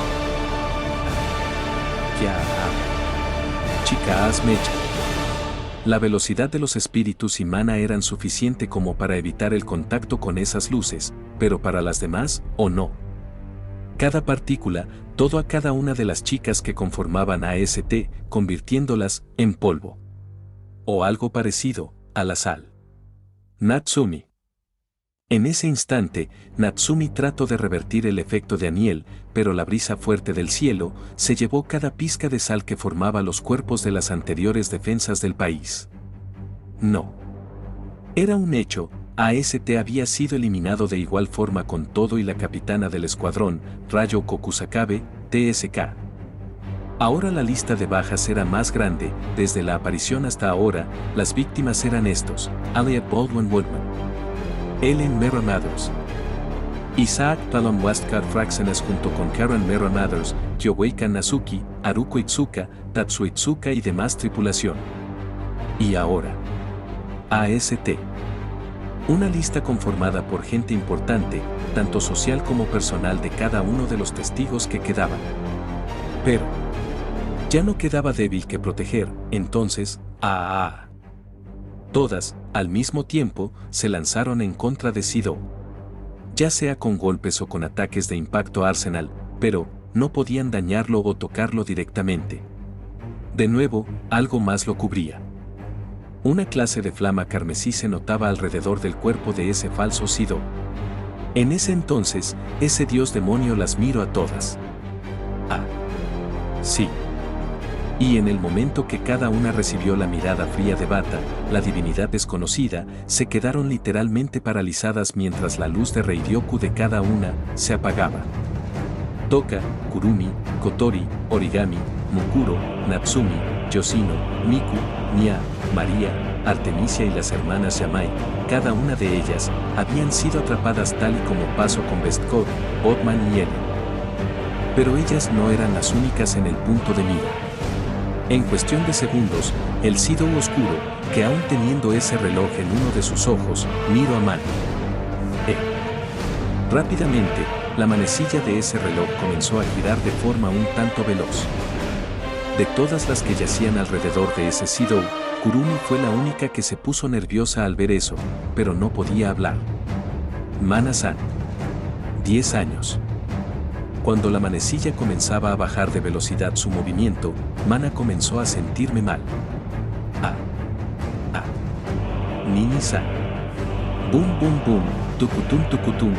Chica, haz mecha. La velocidad de los espíritus y Mana eran suficiente como para evitar el contacto con esas luces, pero para las demás, ¿o no? Cada partícula, todo a cada una de las chicas que conformaban AST, convirtiéndolas en polvo. O algo parecido, a la sal. Natsumi. En ese instante, Natsumi trató de revertir el efecto de Aniel, pero la brisa fuerte del cielo se llevó cada pizca de sal que formaba los cuerpos de las anteriores defensas del país. No. Era un hecho, AST había sido eliminado de igual forma con todo y la capitana del escuadrón, Rayo Kokusakabe, TSK. Ahora la lista de bajas era más grande, desde la aparición hasta ahora, las víctimas eran estos: Elliot Baldwin Woodman, Ellen Mera Mathers, Isaac Talon Westcott Fraxenes junto con Karen Mera Mathers, Yoweika Nazuki, Haruko Itsuka, Tatsu Itsuka y demás tripulación. Y ahora. AST. Una lista conformada por gente importante, tanto social como personal de cada uno de los testigos que quedaban. Pero ya no quedaba débil que proteger, entonces, todas, al mismo tiempo, se lanzaron en contra de Sido. Ya sea con golpes o con ataques de impacto Arsenal, pero no podían dañarlo o tocarlo directamente. De nuevo, algo más lo cubría. Una clase de flama carmesí se notaba alrededor del cuerpo de ese falso Sido. En ese entonces, ese dios demonio las miró a todas. Sí. Y en el momento que cada una recibió la mirada fría de Bata, la divinidad desconocida, se quedaron literalmente paralizadas mientras la luz de Reiryoku de cada una se apagaba. Toka, Kurumi, Kotori, Origami, Mukuro, Natsumi, Yoshino, Miku, Nya, María, Artemisia y las hermanas Yamai, cada una de ellas, habían sido atrapadas tal y como pasó con Bestkot, Botman y Ellen. Pero ellas no eran las únicas en el punto de mira. En cuestión de segundos, el Sido oscuro, que aún teniendo ese reloj en uno de sus ojos, miró a Mana. Rápidamente, la manecilla de ese reloj comenzó a girar de forma un tanto veloz. De todas las que yacían alrededor de ese Sido, Kurumi fue la única que se puso nerviosa al ver eso, pero no podía hablar. Mana-san. 10 años. Cuando la manecilla comenzaba a bajar de velocidad su movimiento, Mana comenzó a sentirme mal. Nini-san. Boom boom boom, tucutum tucutum.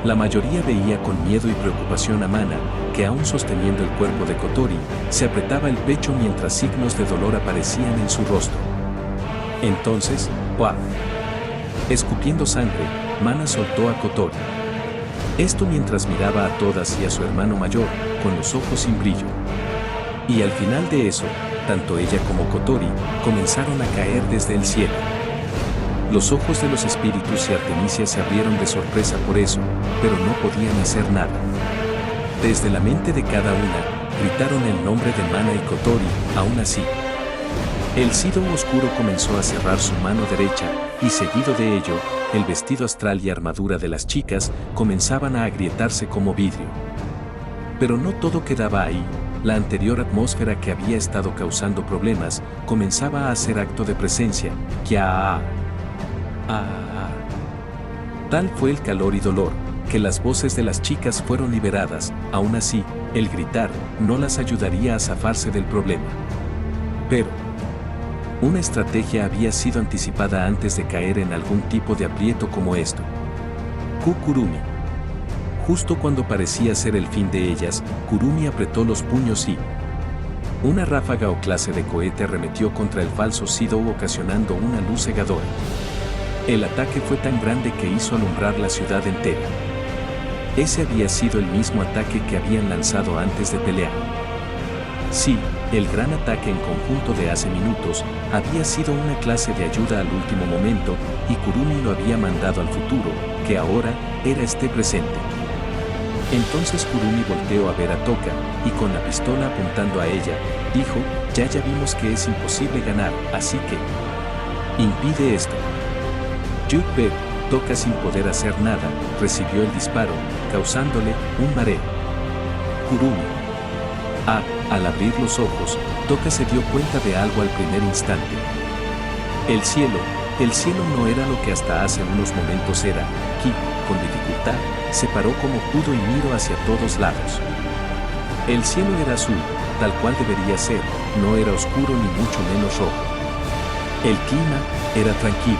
La mayoría veía con miedo y preocupación a Mana, que aún sosteniendo el cuerpo de Kotori, se apretaba el pecho mientras signos de dolor aparecían en su rostro. Entonces, ¡guau! Escupiendo sangre, Mana soltó a Kotori. Esto mientras miraba a todas y a su hermano mayor, con los ojos sin brillo. Y al final de eso, tanto ella como Kotori comenzaron a caer desde el cielo. Los ojos de los espíritus y Artemisia se abrieron de sorpresa por eso, pero no podían hacer nada. Desde la mente de cada una, gritaron el nombre de Mana y Kotori, aún así. El Sido oscuro comenzó a cerrar su mano derecha, y seguido de ello, el vestido astral y armadura de las chicas comenzaban a agrietarse como vidrio. Pero no todo quedaba ahí, la anterior atmósfera que había estado causando problemas comenzaba a hacer acto de presencia, Tal fue el calor y dolor, que las voces de las chicas fueron liberadas, aún así, el gritar no las ayudaría a zafarse del problema. Pero una estrategia había sido anticipada antes de caer en algún tipo de aprieto como esto. Kurumi. Justo cuando parecía ser el fin de ellas, Kurumi apretó los puños y una ráfaga o clase de cohete arremetió contra el falso Sido ocasionando una luz cegadora. El ataque fue tan grande que hizo alumbrar la ciudad entera. Ese había sido el mismo ataque que habían lanzado antes de pelear. Sí, el gran ataque en conjunto de hace minutos había sido una clase de ayuda al último momento y Kurumi lo había mandado al futuro, que ahora era este presente. Entonces Kurumi volteó a ver a Toka y con la pistola apuntando a ella, dijo, ya vimos que es imposible ganar, así que impide esto. Yukbe, Toka sin poder hacer nada, recibió el disparo, causándole un mareo. Kurumi. Al abrir los ojos, Toka se dio cuenta de algo al primer instante. El cielo no era lo que hasta hace unos momentos era. Ki, con dificultad, se paró como pudo y miró hacia todos lados. El cielo era azul, tal cual debería ser, no era oscuro ni mucho menos rojo. El clima era tranquilo.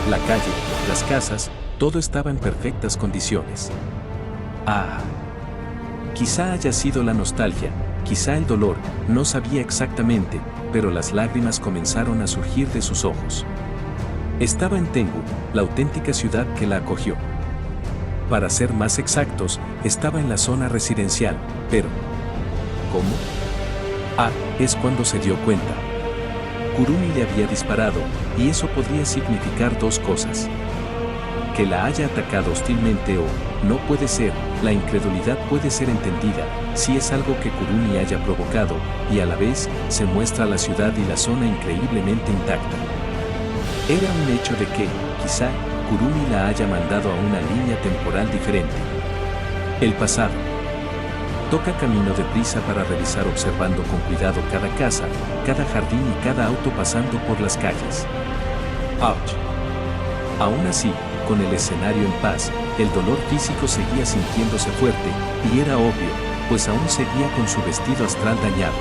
La calle, las casas, todo estaba en perfectas condiciones. Quizá haya sido la nostalgia, quizá el dolor, no sabía exactamente, pero las lágrimas comenzaron a surgir de sus ojos. Estaba en Tengu, la auténtica ciudad que la acogió. Para ser más exactos, estaba en la zona residencial, pero ¿cómo? Es cuando se dio cuenta. Kurumi le había disparado, y eso podría significar dos cosas. Que la haya atacado hostilmente o no puede ser, la incredulidad puede ser entendida, si es algo que Kurumi haya provocado, y a la vez, se muestra la ciudad y la zona increíblemente intacta. Era un hecho de que, quizá, Kurumi la haya mandado a una línea temporal diferente. El pasado. Toca camino deprisa para revisar observando con cuidado cada casa, cada jardín y cada auto pasando por las calles. Ouch. Aún así, con el escenario en paz, el dolor físico seguía sintiéndose fuerte, y era obvio, pues aún seguía con su vestido astral dañado.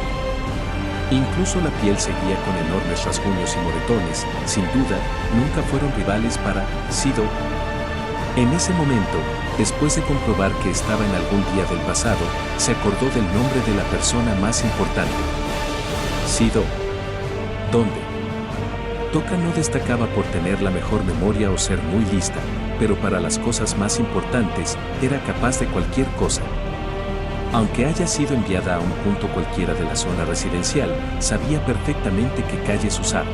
Incluso la piel seguía con enormes rasguños y moretones, sin duda, nunca fueron rivales para Sido. En ese momento, después de comprobar que estaba en algún día del pasado, se acordó del nombre de la persona más importante. Sido. ¿Dónde? Toka no destacaba por tener la mejor memoria o ser muy lista, pero para las cosas más importantes, era capaz de cualquier cosa. Aunque haya sido enviada a un punto cualquiera de la zona residencial, sabía perfectamente qué calles usar.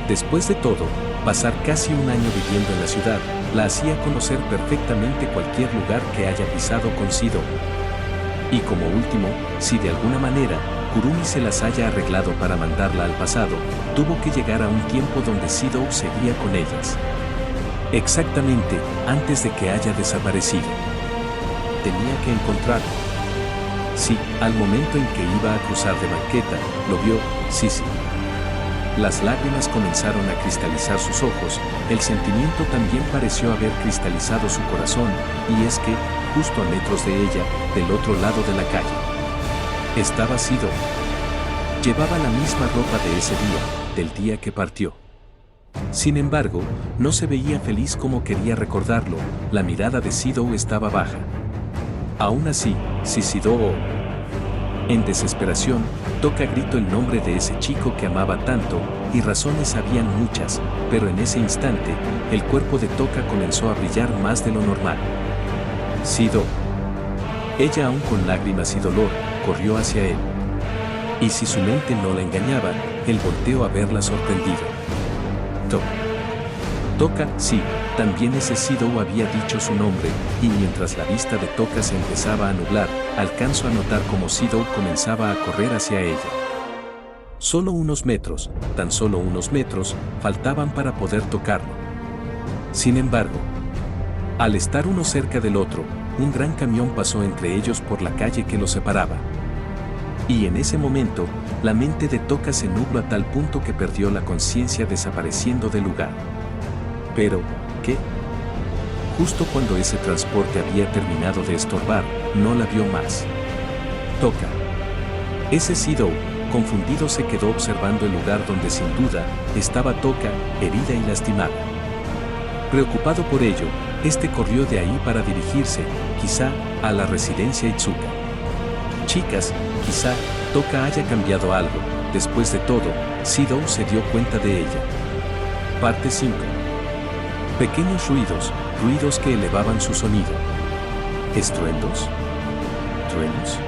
Después de todo, pasar casi un año viviendo en la ciudad, la hacía conocer perfectamente cualquier lugar que haya pisado con Sido. Y como último, si de alguna manera, Kurumi se las haya arreglado para mandarla al pasado, tuvo que llegar a un tiempo donde Sido seguía con ellas. Exactamente, antes de que haya desaparecido. Tenía que encontrarlo. Sí, al momento en que iba a cruzar de banqueta, lo vio, sí. Las lágrimas comenzaron a cristalizar sus ojos, el sentimiento también pareció haber cristalizado su corazón, y es que, justo a metros de ella, del otro lado de la calle, estaba Sido. Llevaba la misma ropa de ese día, del día que partió. Sin embargo, no se veía feliz como quería recordarlo, la mirada de Sido estaba baja. Aún así, si Sido. En desesperación, Toka gritó el nombre de ese chico que amaba tanto, y razones habían muchas, pero en ese instante, el cuerpo de Toka comenzó a brillar más de lo normal. Sido. Ella, aún con lágrimas y dolor, corrió hacia él. Y si su mente no la engañaba, él volteó a verla sorprendido. Toka, sí, también ese Sido había dicho su nombre, y mientras la vista de Toka se empezaba a nublar, alcanzó a notar cómo Sido comenzaba a correr hacia ella. Solo unos metros, tan solo unos metros, faltaban para poder tocarlo. Sin embargo, al estar uno cerca del otro, un gran camión pasó entre ellos por la calle que los separaba. Y en ese momento, la mente de Toka se nubló a tal punto que perdió la conciencia desapareciendo del lugar. Pero, ¿qué? Justo cuando ese transporte había terminado de estorbar, no la vio más. Toka. Ese Sido, confundido, se quedó observando el lugar donde sin duda estaba Toka, herida y lastimada. Preocupado por ello, este corrió de ahí para dirigirse, quizá, a la residencia Itsuka. Chicas, quizá, Toka haya cambiado algo, después de todo, Sido se dio cuenta de ella. Parte 5. Pequeños ruidos, ruidos que elevaban su sonido. ¿Estruendos? ¿Truenos?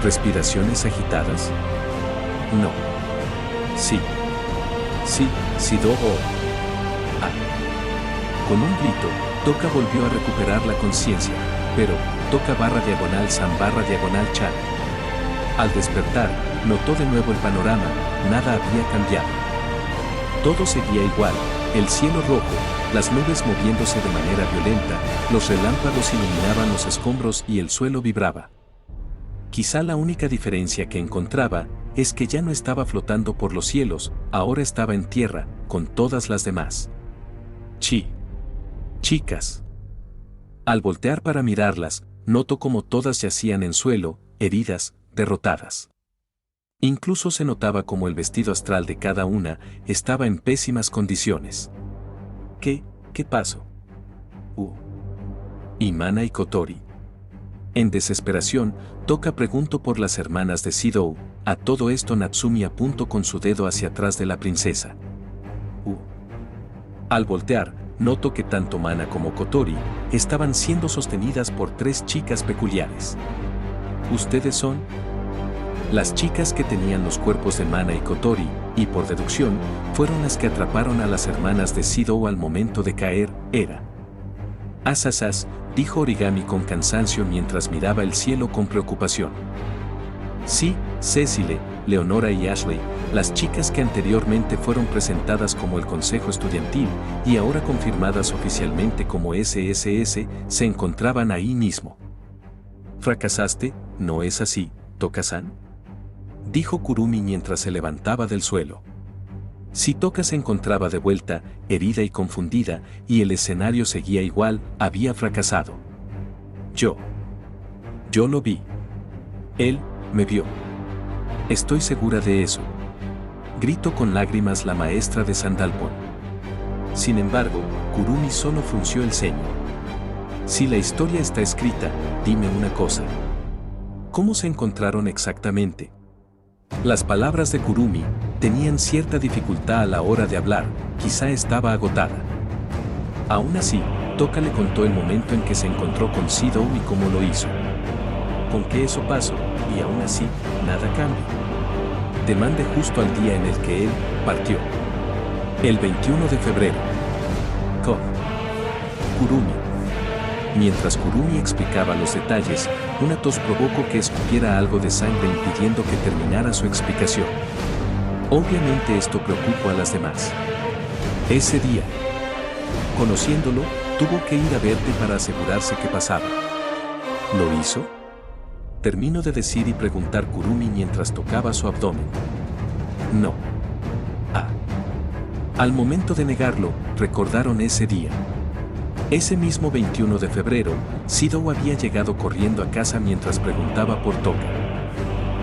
¿Respiraciones agitadas? No. Sí. Sí, Sido. Con un grito, Toka volvió a recuperar la conciencia, pero Toka /San/Chan. Al despertar, notó de nuevo el panorama, nada había cambiado. Todo seguía igual, el cielo rojo, las nubes moviéndose de manera violenta, los relámpagos iluminaban los escombros y el suelo vibraba. Quizá la única diferencia que encontraba es que ya no estaba flotando por los cielos, ahora estaba en tierra, con todas las demás. Chicas. Al voltear para mirarlas, notó como todas yacían en suelo, heridas, derrotadas. Incluso se notaba como el vestido astral de cada una estaba en pésimas condiciones. ¿Qué pasó? ¿Y Mana y Kotori? En desesperación, Toka preguntó por las hermanas de Sido. A todo esto Natsumi apuntó con su dedo hacia atrás de la princesa. Al voltear, notó que tanto Mana como Kotori estaban siendo sostenidas por tres chicas peculiares. ¿Ustedes son? Las chicas que tenían los cuerpos de Mana y Kotori, y por deducción, fueron las que atraparon a las hermanas de Sido al momento de caer, Asasas, dijo Origami con cansancio mientras miraba el cielo con preocupación. Sí, Cecile, Leonora y Ashley, las chicas que anteriormente fueron presentadas como el Consejo Estudiantil y ahora confirmadas oficialmente como SSS, se encontraban ahí mismo. ¿Fracasaste? ¿No es así, Toka-san?, dijo Kurumi mientras se levantaba del suelo. Si Toka se encontraba de vuelta, herida y confundida, y el escenario seguía igual, había fracasado. Yo lo vi. Él me vio. Estoy segura de eso, gritó con lágrimas la maestra de Sandalphon. Sin embargo, Kurumi solo frunció el ceño. Si la historia está escrita, dime una cosa. ¿Cómo se encontraron exactamente? Las palabras de Kurumi tenían cierta dificultad a la hora de hablar, quizá estaba agotada. Aún así, Toka le contó el momento en que se encontró con Sidou y cómo lo hizo. Con que eso pasó, y aún así, nada cambia. Te mandé justo al día en el que él partió. El 21 de febrero. Kurumi. Mientras Kurumi explicaba los detalles, una tos provocó que escupiera algo de sangre impidiendo que terminara su explicación. Obviamente esto preocupó a las demás. Ese día, conociéndolo, tuvo que ir a verte para asegurarse que pasaba. ¿Lo hizo?, terminó de decir y preguntar Kurumi mientras tocaba su abdomen. No. Al momento de negarlo, recordaron ese día. Ese mismo 21 de febrero, Sidou había llegado corriendo a casa mientras preguntaba por Toka.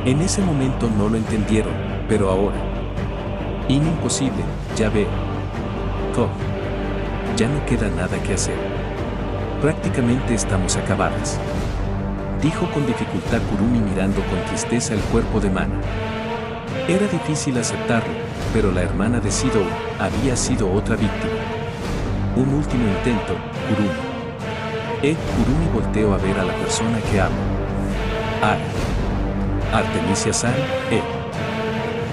En ese momento no lo entendieron, pero ahora. Imposible, ya veo. Ya no queda nada que hacer. Prácticamente estamos acabadas, dijo con dificultad Kurumi mirando con tristeza el cuerpo de Mana. Era difícil aceptarlo, pero la hermana de Sidou había sido otra víctima. Un último intento, Kurumi. Kurumi volteó a ver a la persona que amo. Artemisia-san,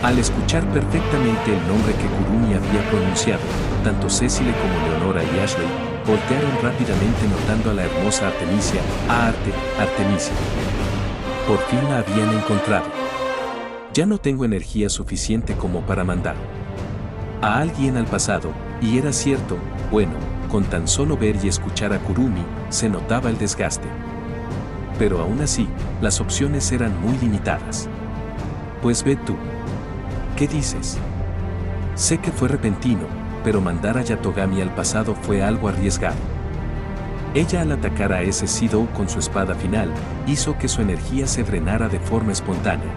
Al escuchar perfectamente el nombre que Kurumi había pronunciado, tanto Cecile como Leonora y Ashley voltearon rápidamente notando a la hermosa Artemisia, Artemisia. Por fin la habían encontrado. Ya no tengo energía suficiente como para mandar a alguien al pasado, y era cierto, bueno, con tan solo ver y escuchar a Kurumi, se notaba el desgaste. Pero aún así, las opciones eran muy limitadas. Pues ve tú. ¿Qué dices? Sé que fue repentino, pero mandar a Yatogami al pasado fue algo arriesgado. Ella al atacar a ese Sidou con su espada final, hizo que su energía se drenara de forma espontánea.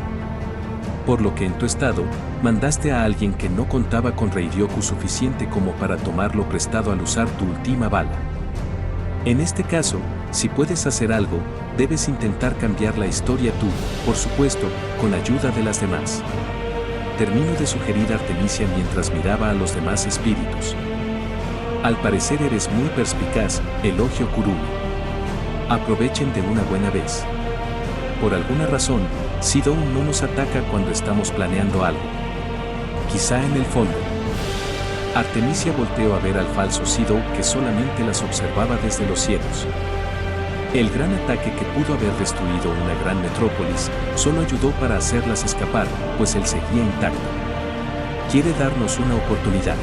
Por lo que en tu estado, mandaste a alguien que no contaba con Reiryoku suficiente como para tomarlo prestado al usar tu última bala. En este caso, si puedes hacer algo, debes intentar cambiar la historia tú, por supuesto, con ayuda de las demás. Terminó de sugerir Artemisia mientras miraba a los demás espíritus. Al parecer eres muy perspicaz, elogió Kurumi. Aprovechen de una buena vez. Por alguna razón, Sidou no nos ataca cuando estamos planeando algo. Quizá en el fondo. Artemisia volteó a ver al falso Sidou que solamente las observaba desde los cielos. El gran ataque que pudo haber destruido una gran metrópolis solo ayudó para hacerlas escapar, pues él seguía intacto. Quiere darnos una oportunidad.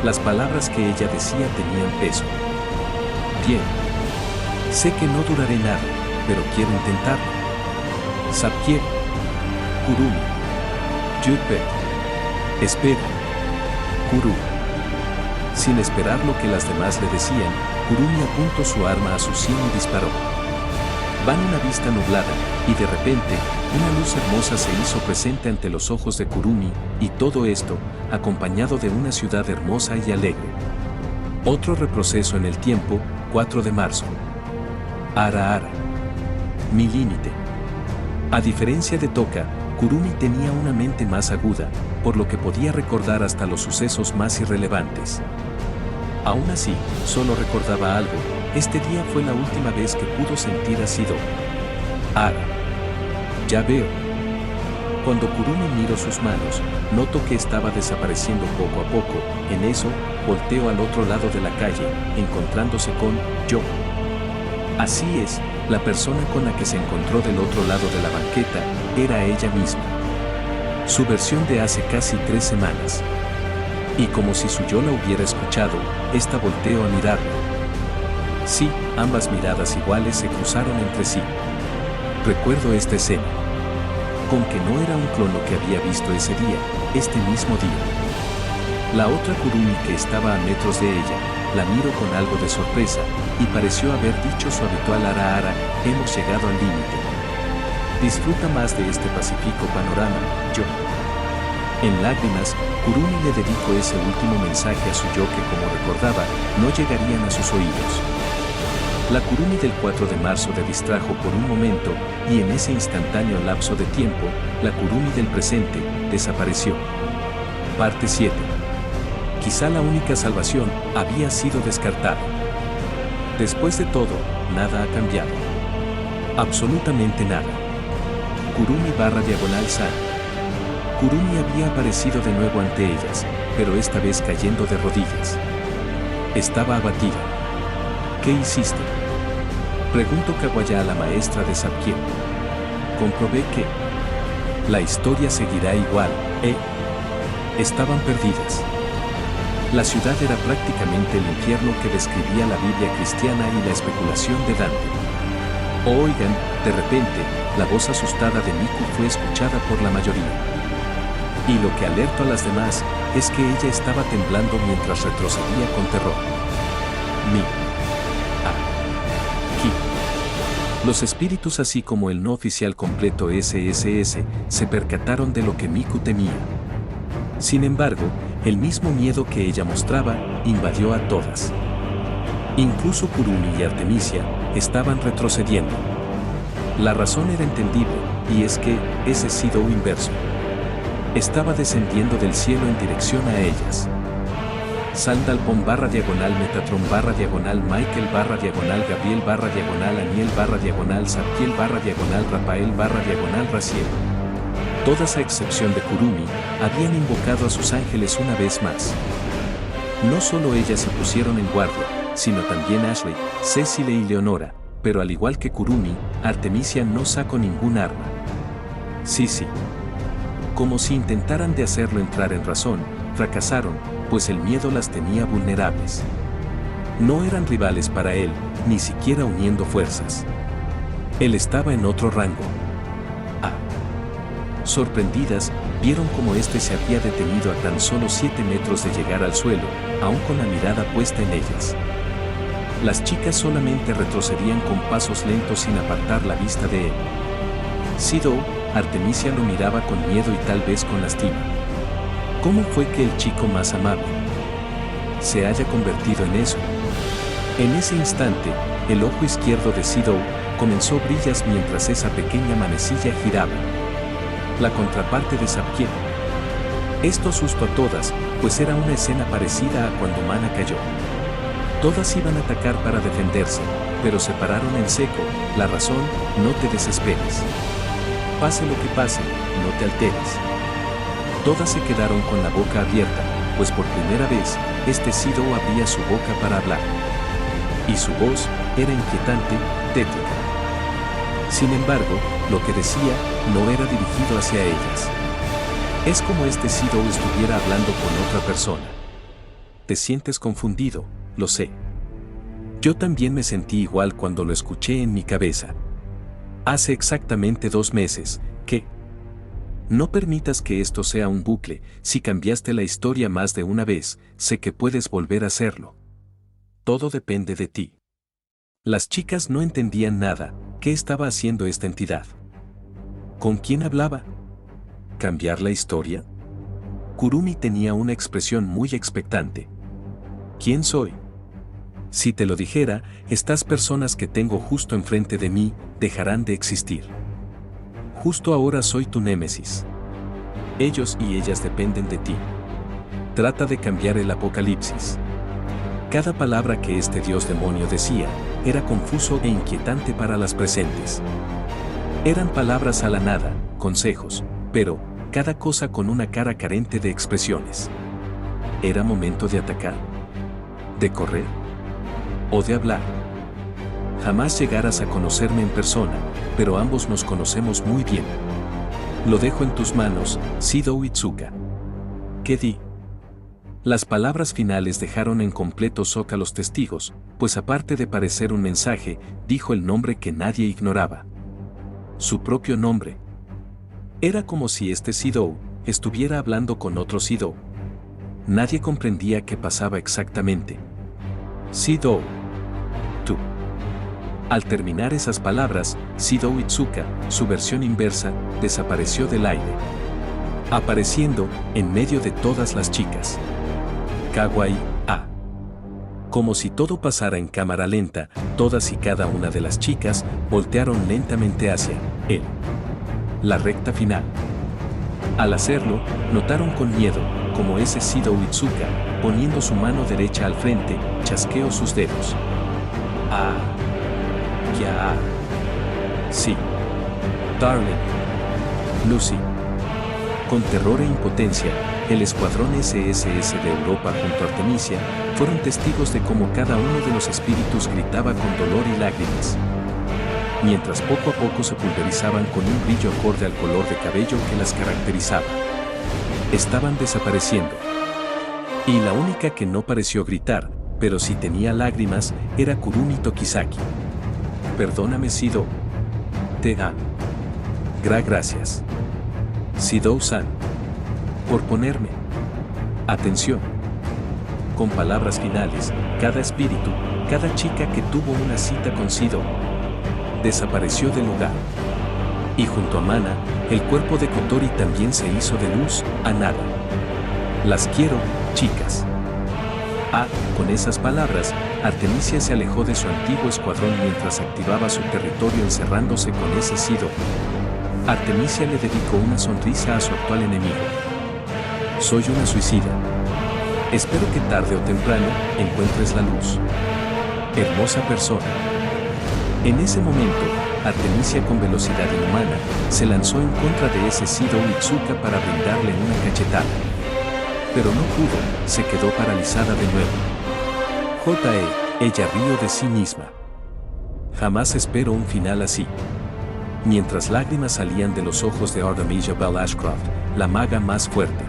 Las palabras que ella decía tenían peso. Bien. Sé que no duraré nada, pero quiero intentarlo. Sapquiero. Kurumi. Yudbet. Espera. Kurumi. Sin esperar lo que las demás le decían, Kurumi apuntó su arma a su sien y disparó. Van una vista nublada, y de repente, una luz hermosa se hizo presente ante los ojos de Kurumi, y todo esto, acompañado de una ciudad hermosa y alegre. Otro reproceso en el tiempo, 4 de marzo. Ara. Mi límite. A diferencia de Toka, Kurumi tenía una mente más aguda, por lo que podía recordar hasta los sucesos más irrelevantes. Aún así, solo recordaba algo: este día fue la última vez que pudo sentir a Sidou. Ya veo. Cuando Kurumi miró sus manos, notó que estaba desapareciendo poco a poco. En eso, volteó al otro lado de la calle, encontrándose con yo. Así es, la persona con la que se encontró del otro lado de la banqueta era ella misma. Su versión de hace casi 3 semanas. Y como si su yo la hubiera escuchado, esta volteó a mirarlo. Sí, ambas miradas iguales se cruzaron entre sí. Recuerdo esta escena. Con que no era un clon lo que había visto ese día, este mismo día. La otra Kurumi que estaba a metros de ella, la miró con algo de sorpresa, y pareció haber dicho su habitual ara ara, hemos llegado al límite. Disfruta más de este pacífico panorama, yo. En lágrimas, Kurumi le dedicó ese último mensaje a su yo que, como recordaba, no llegarían a sus oídos. La Kurumi del 4 de marzo le distrajo por un momento, y en ese instantáneo lapso de tiempo, la Kurumi del presente desapareció. Parte 7. Quizá la única salvación había sido descartada. Después de todo, nada ha cambiado. Absolutamente nada. Kurumi/San. Kurumi había aparecido de nuevo ante ellas, pero esta vez cayendo de rodillas. Estaba abatida. ¿Qué hiciste? Preguntó Kawaya a la maestra de Sapkien. Comprobé que la historia seguirá igual, Estaban perdidas. La ciudad era prácticamente el infierno que describía la Biblia cristiana y la especulación de Dante. Oigan, de repente, la voz asustada de Miku fue escuchada por la mayoría. Y lo que alertó a las demás es que ella estaba temblando mientras retrocedía con terror. Los espíritus, así como el no oficial completo SSS, se percataron de lo que Miku temía. Sin embargo, el mismo miedo que ella mostraba invadió a todas. Incluso Kurumi y Artemisia estaban retrocediendo. La razón era entendible, y es que ese Sido inverso estaba descendiendo del cielo en dirección a ellas. Sandalpon/Gabriel/Aniel/Rafael/Raziel. Todas a excepción de Kurumi, habían invocado a sus ángeles una vez más. No solo ellas se pusieron en guardia, sino también Ashley, Cecile y Leonora, pero al igual que Kurumi, Artemisia no sacó ningún arma. Sí. Como si intentaran de hacerlo entrar en razón, fracasaron, pues el miedo las tenía vulnerables. No eran rivales para él, ni siquiera uniendo fuerzas. Él estaba en otro rango. Sorprendidas, vieron cómo éste se había detenido a tan solo 7 metros de llegar al suelo, aún con la mirada puesta en ellas. Las chicas solamente retrocedían con pasos lentos sin apartar la vista de él. Sido, Artemisia lo miraba con miedo y tal vez con lástima. ¿Cómo fue que el chico más amable se haya convertido en eso? En ese instante, el ojo izquierdo de Sido comenzó brillas mientras esa pequeña manecilla giraba. La contraparte de Sapkien. Esto asustó a todas, pues era una escena parecida a cuando Mana cayó. Todas iban a atacar para defenderse, pero se pararon en seco. La razón, no te desesperes. Pase lo que pase, no te alteres. Todas se quedaron con la boca abierta, pues por primera vez, este Sido abría su boca para hablar. Y su voz era inquietante, tétrica. Sin embargo, lo que decía no era dirigido hacia ellas. Es como este Sido estuviera hablando con otra persona. Te sientes confundido, lo sé. Yo también me sentí igual cuando lo escuché en mi cabeza. Hace exactamente 2 meses, que... No permitas que esto sea un bucle. Si cambiaste la historia más de una vez, sé que puedes volver a hacerlo. Todo depende de ti. Las chicas no entendían nada. ¿Qué estaba haciendo esta entidad? ¿Con quién hablaba? ¿Cambiar la historia? Kurumi tenía una expresión muy expectante. ¿Quién soy? Si te lo dijera, estas personas que tengo justo enfrente de mí dejarán de existir. Justo ahora soy tu némesis. Ellos y ellas dependen de ti. Trata de cambiar el apocalipsis. Cada palabra que este dios demonio decía era confuso e inquietante para las presentes. Eran palabras a la nada, consejos, pero, cada cosa con una cara carente de expresiones. ¿Era momento de atacar? ¿De correr? ¿O de hablar? Jamás llegarás a conocerme en persona, pero ambos nos conocemos muy bien. Lo dejo en tus manos, Sidou Iizuka. ¿Qué di? Las palabras finales dejaron en completo shock a los testigos, pues aparte de parecer un mensaje, dijo el nombre que nadie ignoraba. Su propio nombre. Era como si este Sidou estuviera hablando con otro Sidou. Nadie comprendía qué pasaba exactamente. Sidou. Tú. Al terminar esas palabras, Sidou Iizuka, su versión inversa, desapareció del aire, apareciendo en medio de todas las chicas. Kawaii, ah. Como si todo pasara en cámara lenta, todas y cada una de las chicas voltearon lentamente hacia él. La recta final. Al hacerlo, notaron con miedo, como ese Sidou Iizuka, poniendo su mano derecha al frente, chasqueó sus dedos. Ah. Ya. Sí. Darling. Lucy. Con terror e impotencia, el escuadrón SSS de Europa junto a Artemisia fueron testigos de cómo cada uno de los espíritus gritaba con dolor y lágrimas, mientras poco a poco se pulverizaban con un brillo acorde al color de cabello que las caracterizaba. Estaban desapareciendo. Y la única que no pareció gritar, pero sí tenía lágrimas, era Kurumi Tokizaki. Perdóname, Sidou. Te amo. Gracias. Sidou-san. Por ponerme atención. Con palabras finales, cada espíritu, cada chica que tuvo una cita con Sidou, desapareció del lugar. Y junto a Mana, el cuerpo de Kotori también se hizo de luz a nada. Las quiero, chicas. Ah, con esas palabras, Artemisia se alejó de su antiguo escuadrón mientras activaba su territorio encerrándose con ese Sidou. Artemisia le dedicó una sonrisa a su actual enemigo. Soy una suicida. Espero que tarde o temprano encuentres la luz. Hermosa persona. En ese momento, Artemisia con velocidad inhumana se lanzó en contra de ese Sidou Iizuka para brindarle una cachetada. Pero no pudo, se quedó paralizada de nuevo. Ella rió de sí misma. Jamás espero un final así. Mientras lágrimas salían de los ojos de Artemisia Bell Ashcroft, la maga más fuerte.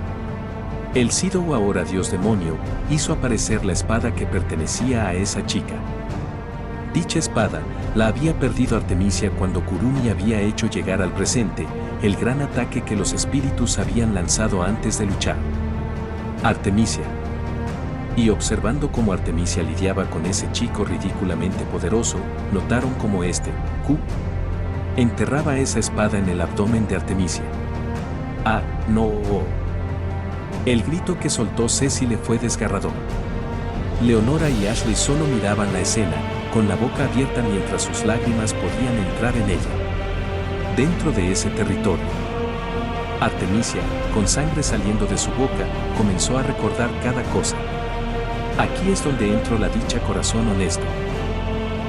El Sidou, ahora dios demonio, hizo aparecer la espada que pertenecía a esa chica. Dicha espada la había perdido Artemisia cuando Kurumi había hecho llegar al presente el gran ataque que los espíritus habían lanzado antes de luchar. Artemisia. Y observando cómo Artemisia lidiaba con ese chico ridículamente poderoso, notaron cómo enterraba esa espada en el abdomen de Artemisia. Ah, no. El grito que soltó Cecile fue desgarrador. Leonora y Ashley solo miraban la escena, con la boca abierta mientras sus lágrimas podían entrar en ella. Dentro de ese territorio, Artemisia, con sangre saliendo de su boca, comenzó a recordar cada cosa. Aquí es donde entró la dicha corazón honesto.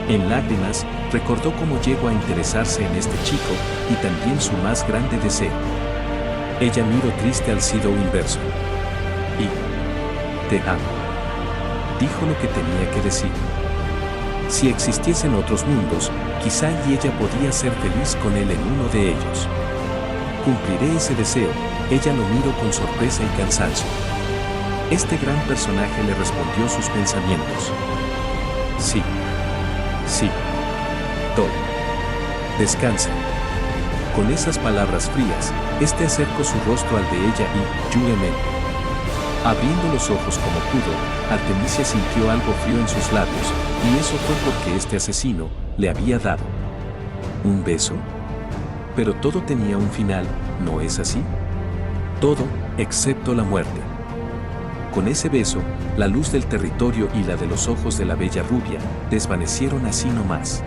En lágrimas, recordó cómo llegó a interesarse en este chico y también su más grande deseo. Ella miró triste al Sidou inverso. Y te amo. Dijo lo que tenía que decir. Si existiesen otros mundos, quizá y ella podía ser feliz con él en uno de ellos. Cumpliré ese deseo, ella lo miró con sorpresa y cansancio. Este gran personaje le respondió sus pensamientos. Sí. Todo. Descansa. Con esas palabras frías, acercó su rostro al de ella y, Yuemen. Abriendo los ojos como pudo, Artemisia sintió algo frío en sus labios, y eso fue porque este asesino le había dado un beso. Pero todo tenía un final, ¿no es así? Todo, excepto la muerte. Con ese beso, la luz del territorio y la de los ojos de la bella rubia desvanecieron así nomás.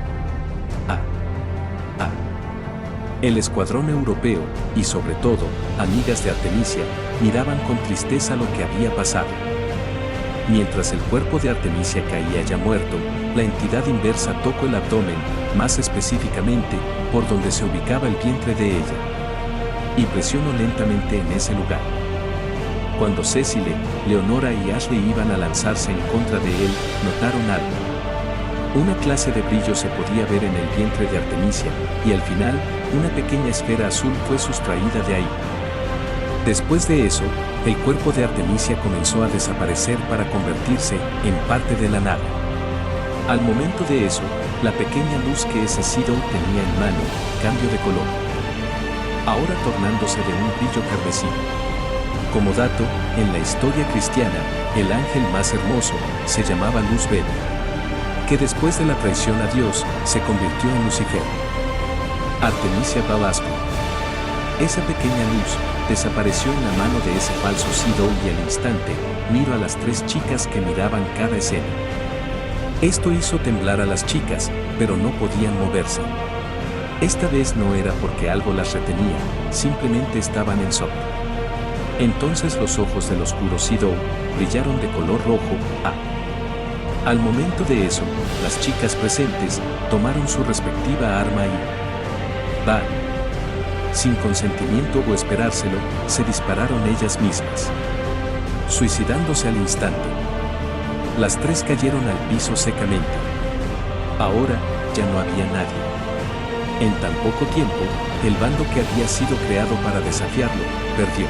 El escuadrón europeo, y sobre todo, amigas de Artemisia, miraban con tristeza lo que había pasado. Mientras el cuerpo de Artemisia caía ya muerto, la entidad inversa tocó el abdomen, más específicamente, por donde se ubicaba el vientre de ella. y presionó lentamente en ese lugar. Cuando Cecile, Leonora y Ashley iban a lanzarse en contra de él, notaron algo. Una clase de brillo se podía ver en el vientre de Artemisia, y al final, una pequeña esfera azul fue sustraída de ahí. Después de eso, el cuerpo de Artemisia comenzó a desaparecer para convertirse en parte de la nada. Al momento de eso, la pequeña luz que ese Shadow tenía en mano cambió de color, ahora tornándose de un brillo carmesí. Como dato, en la historia cristiana, el ángel más hermoso se llamaba Luz Vela, que después de la traición a Dios se convirtió en Lucifer. Artemisia Velasco. Esa pequeña luz desapareció en la mano de ese falso Shadow y al instante miró a las tres chicas que miraban cada escena. Esto hizo temblar a las chicas, pero no podían moverse. Esta vez no era porque algo las retenía, simplemente estaban en shock. Entonces los ojos del oscuro Shadow brillaron de color rojo. Al momento de eso, las chicas presentes tomaron su respectiva arma y ¡bam! Sin consentimiento o esperárselo, se dispararon ellas mismas, suicidándose al instante. Las tres cayeron al piso secamente. Ahora, ya no había nadie. En tan poco tiempo, el bando que había sido creado para desafiarlo, perdió.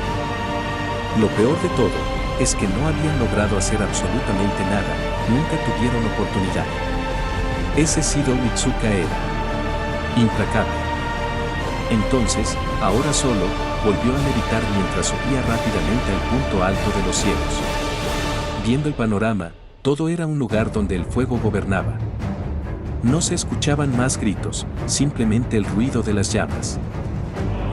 Lo peor de todo, es que no habían logrado hacer absolutamente nada, nunca tuvieron oportunidad. Ese Shadow Itsuka era implacable. Entonces, ahora solo, volvió a levitar mientras subía rápidamente al punto alto de los cielos. Viendo el panorama, todo era un lugar donde el fuego gobernaba. No se escuchaban más gritos, simplemente el ruido de las llamas.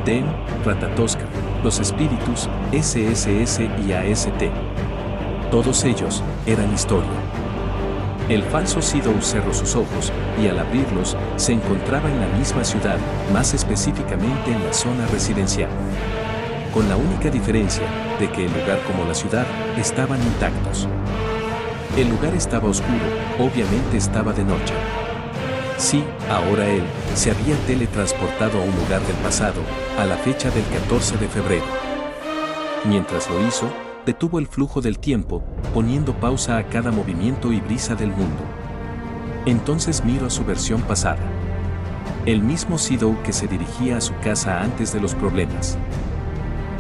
Den, Ratatoska, los espíritus, SSS y AST. Todos ellos eran historia. El falso Shadow cerró sus ojos, y al abrirlos, se encontraba en la misma ciudad, más específicamente en la zona residencial. Con la única diferencia, de que el lugar como la ciudad, estaban intactos. El lugar estaba oscuro, obviamente estaba de noche. Sí, ahora él, se había teletransportado a un lugar del pasado, a la fecha del 14 de febrero. Mientras lo hizo, detuvo el flujo del tiempo, poniendo pausa a cada movimiento y brisa del mundo. Entonces miró a su versión pasada. El mismo Shadow que se dirigía a su casa antes de los problemas.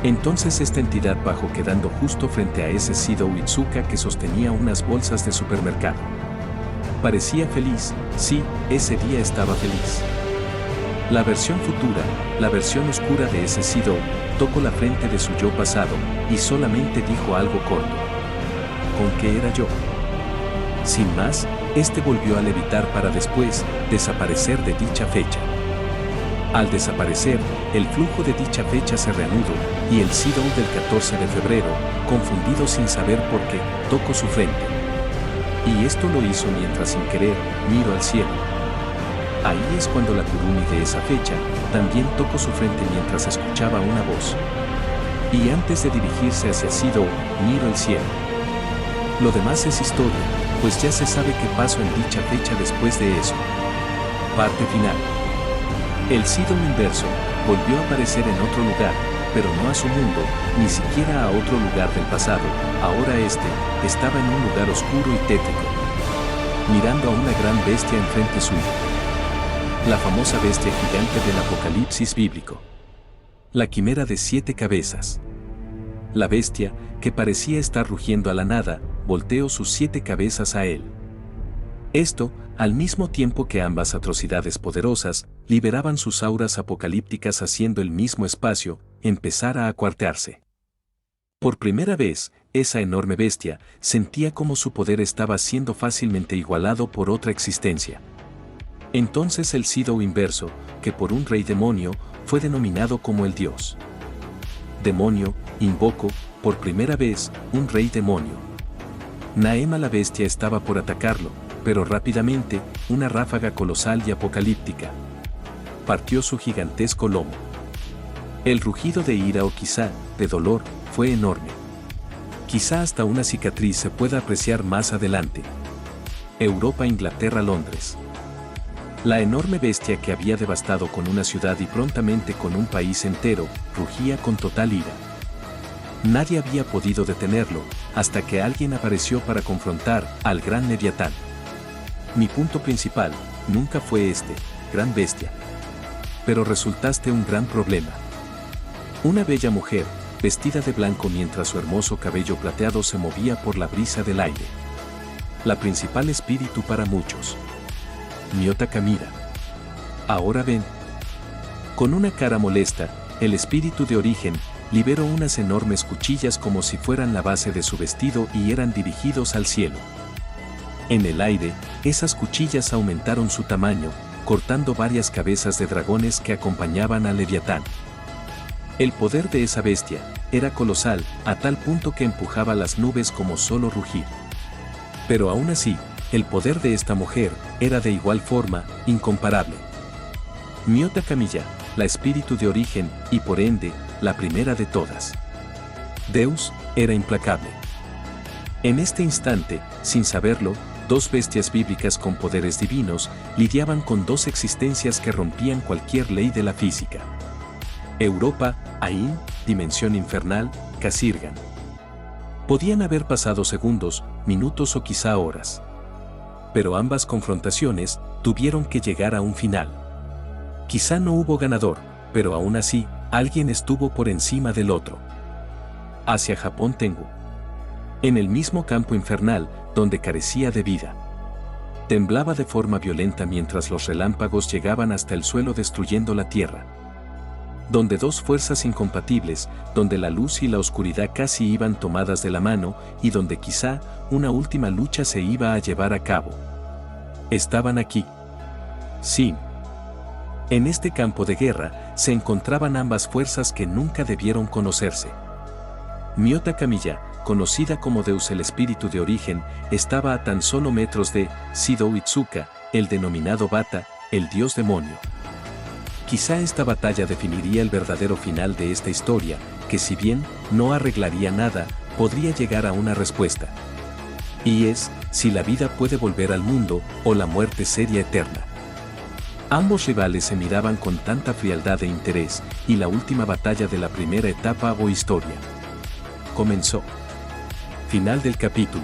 Entonces esta entidad bajó quedando justo frente a ese Shadow Itsuka que sostenía unas bolsas de supermercado. Parecía feliz, sí, ese día estaba feliz. La versión futura, la versión oscura de ese Shadow, tocó la frente de su yo pasado, y solamente dijo algo corto. ¿Con qué era yo? Sin más, este volvió a levitar para después desaparecer de dicha fecha. Al desaparecer, el flujo de dicha fecha se reanudó, y el Shadow del 14 de febrero, confundido sin saber por qué, tocó su frente. Y esto lo hizo mientras sin querer, miró al cielo. Ahí es cuando la Kurumi de esa fecha, también tocó su frente mientras escuchaba una voz. Y antes de dirigirse hacia Shadow, miró el cielo. Lo demás es historia, pues ya se sabe qué pasó en dicha fecha después de eso. Parte final. El Shadow inverso volvió a aparecer en otro lugar, pero no a su mundo, ni siquiera a otro lugar del pasado. Ahora este estaba en un lugar oscuro y tétrico, mirando a una gran bestia enfrente suyo. La famosa bestia gigante del Apocalipsis bíblico. La quimera de 7 cabezas. La bestia, que parecía estar rugiendo a la nada, volteó sus 7 cabezas a él. Esto, al mismo tiempo que ambas atrocidades poderosas, liberaban sus auras apocalípticas haciendo el mismo espacio, empezara a cuartearse. Por primera vez, esa enorme bestia sentía como su poder estaba siendo fácilmente igualado por otra existencia. Entonces el Shadow inverso, que por un rey demonio, fue denominado como el dios. Demonio, invocó, por primera vez, un rey demonio. Naema la bestia estaba por atacarlo, pero rápidamente, una ráfaga colosal y apocalíptica partió su gigantesco lomo. El rugido de ira o quizá, de dolor, fue enorme. Quizá hasta una cicatriz se pueda apreciar más adelante. Europa, Inglaterra, Londres. La enorme bestia que había devastado con una ciudad y prontamente con un país entero, rugía con total ira. Nadie había podido detenerlo, hasta que alguien apareció para confrontar al gran Leviatán. Mi punto principal nunca fue este, gran bestia. Pero resultaste un gran problema. Una bella mujer, vestida de blanco mientras su hermoso cabello plateado se movía por la brisa del aire. La principal espíritu para muchos. Miota Kamira. Ahora ven. Con una cara molesta, el espíritu de origen liberó unas enormes cuchillas como si fueran la base de su vestido y eran dirigidos al cielo. En el aire, esas cuchillas aumentaron su tamaño, cortando varias cabezas de dragones que acompañaban a Leviatán. El poder de esa bestia era colosal, a tal punto que empujaba las nubes como solo rugir. Pero aún así, el poder de esta mujer era de igual forma, incomparable. Miota Kamilla, la espíritu de origen, y por ende, la primera de todas. Deus, era implacable. En este instante, sin saberlo, dos bestias bíblicas con poderes divinos lidiaban con dos existencias que rompían cualquier ley de la física. Europa, Ain, dimensión infernal, Kasirgan. Podían haber pasado segundos, minutos o quizá horas. Pero ambas confrontaciones tuvieron que llegar a un final. Quizá no hubo ganador, pero aún así, alguien estuvo por encima del otro. Hacia Japón Tengu. En el mismo campo infernal, donde carecía de vida. Temblaba de forma violenta mientras los relámpagos llegaban hasta el suelo destruyendo la tierra. Donde dos fuerzas incompatibles, donde la luz y la oscuridad casi iban tomadas de la mano y donde quizá una última lucha se iba a llevar a cabo. Estaban aquí. Sí. En este campo de guerra se encontraban ambas fuerzas que nunca debieron conocerse. Miota Kamilla, conocida como Deus el espíritu de origen, estaba a tan solo metros de Shido Itsuka, el denominado Bata, el dios demonio. Quizá esta batalla definiría el verdadero final de esta historia, que si bien no arreglaría nada, podría llegar a una respuesta. Y es, si la vida puede volver al mundo, o la muerte sería eterna. Ambos rivales se miraban con tanta frialdad e interés, y la última batalla de la primera etapa o historia comenzó. Final del capítulo.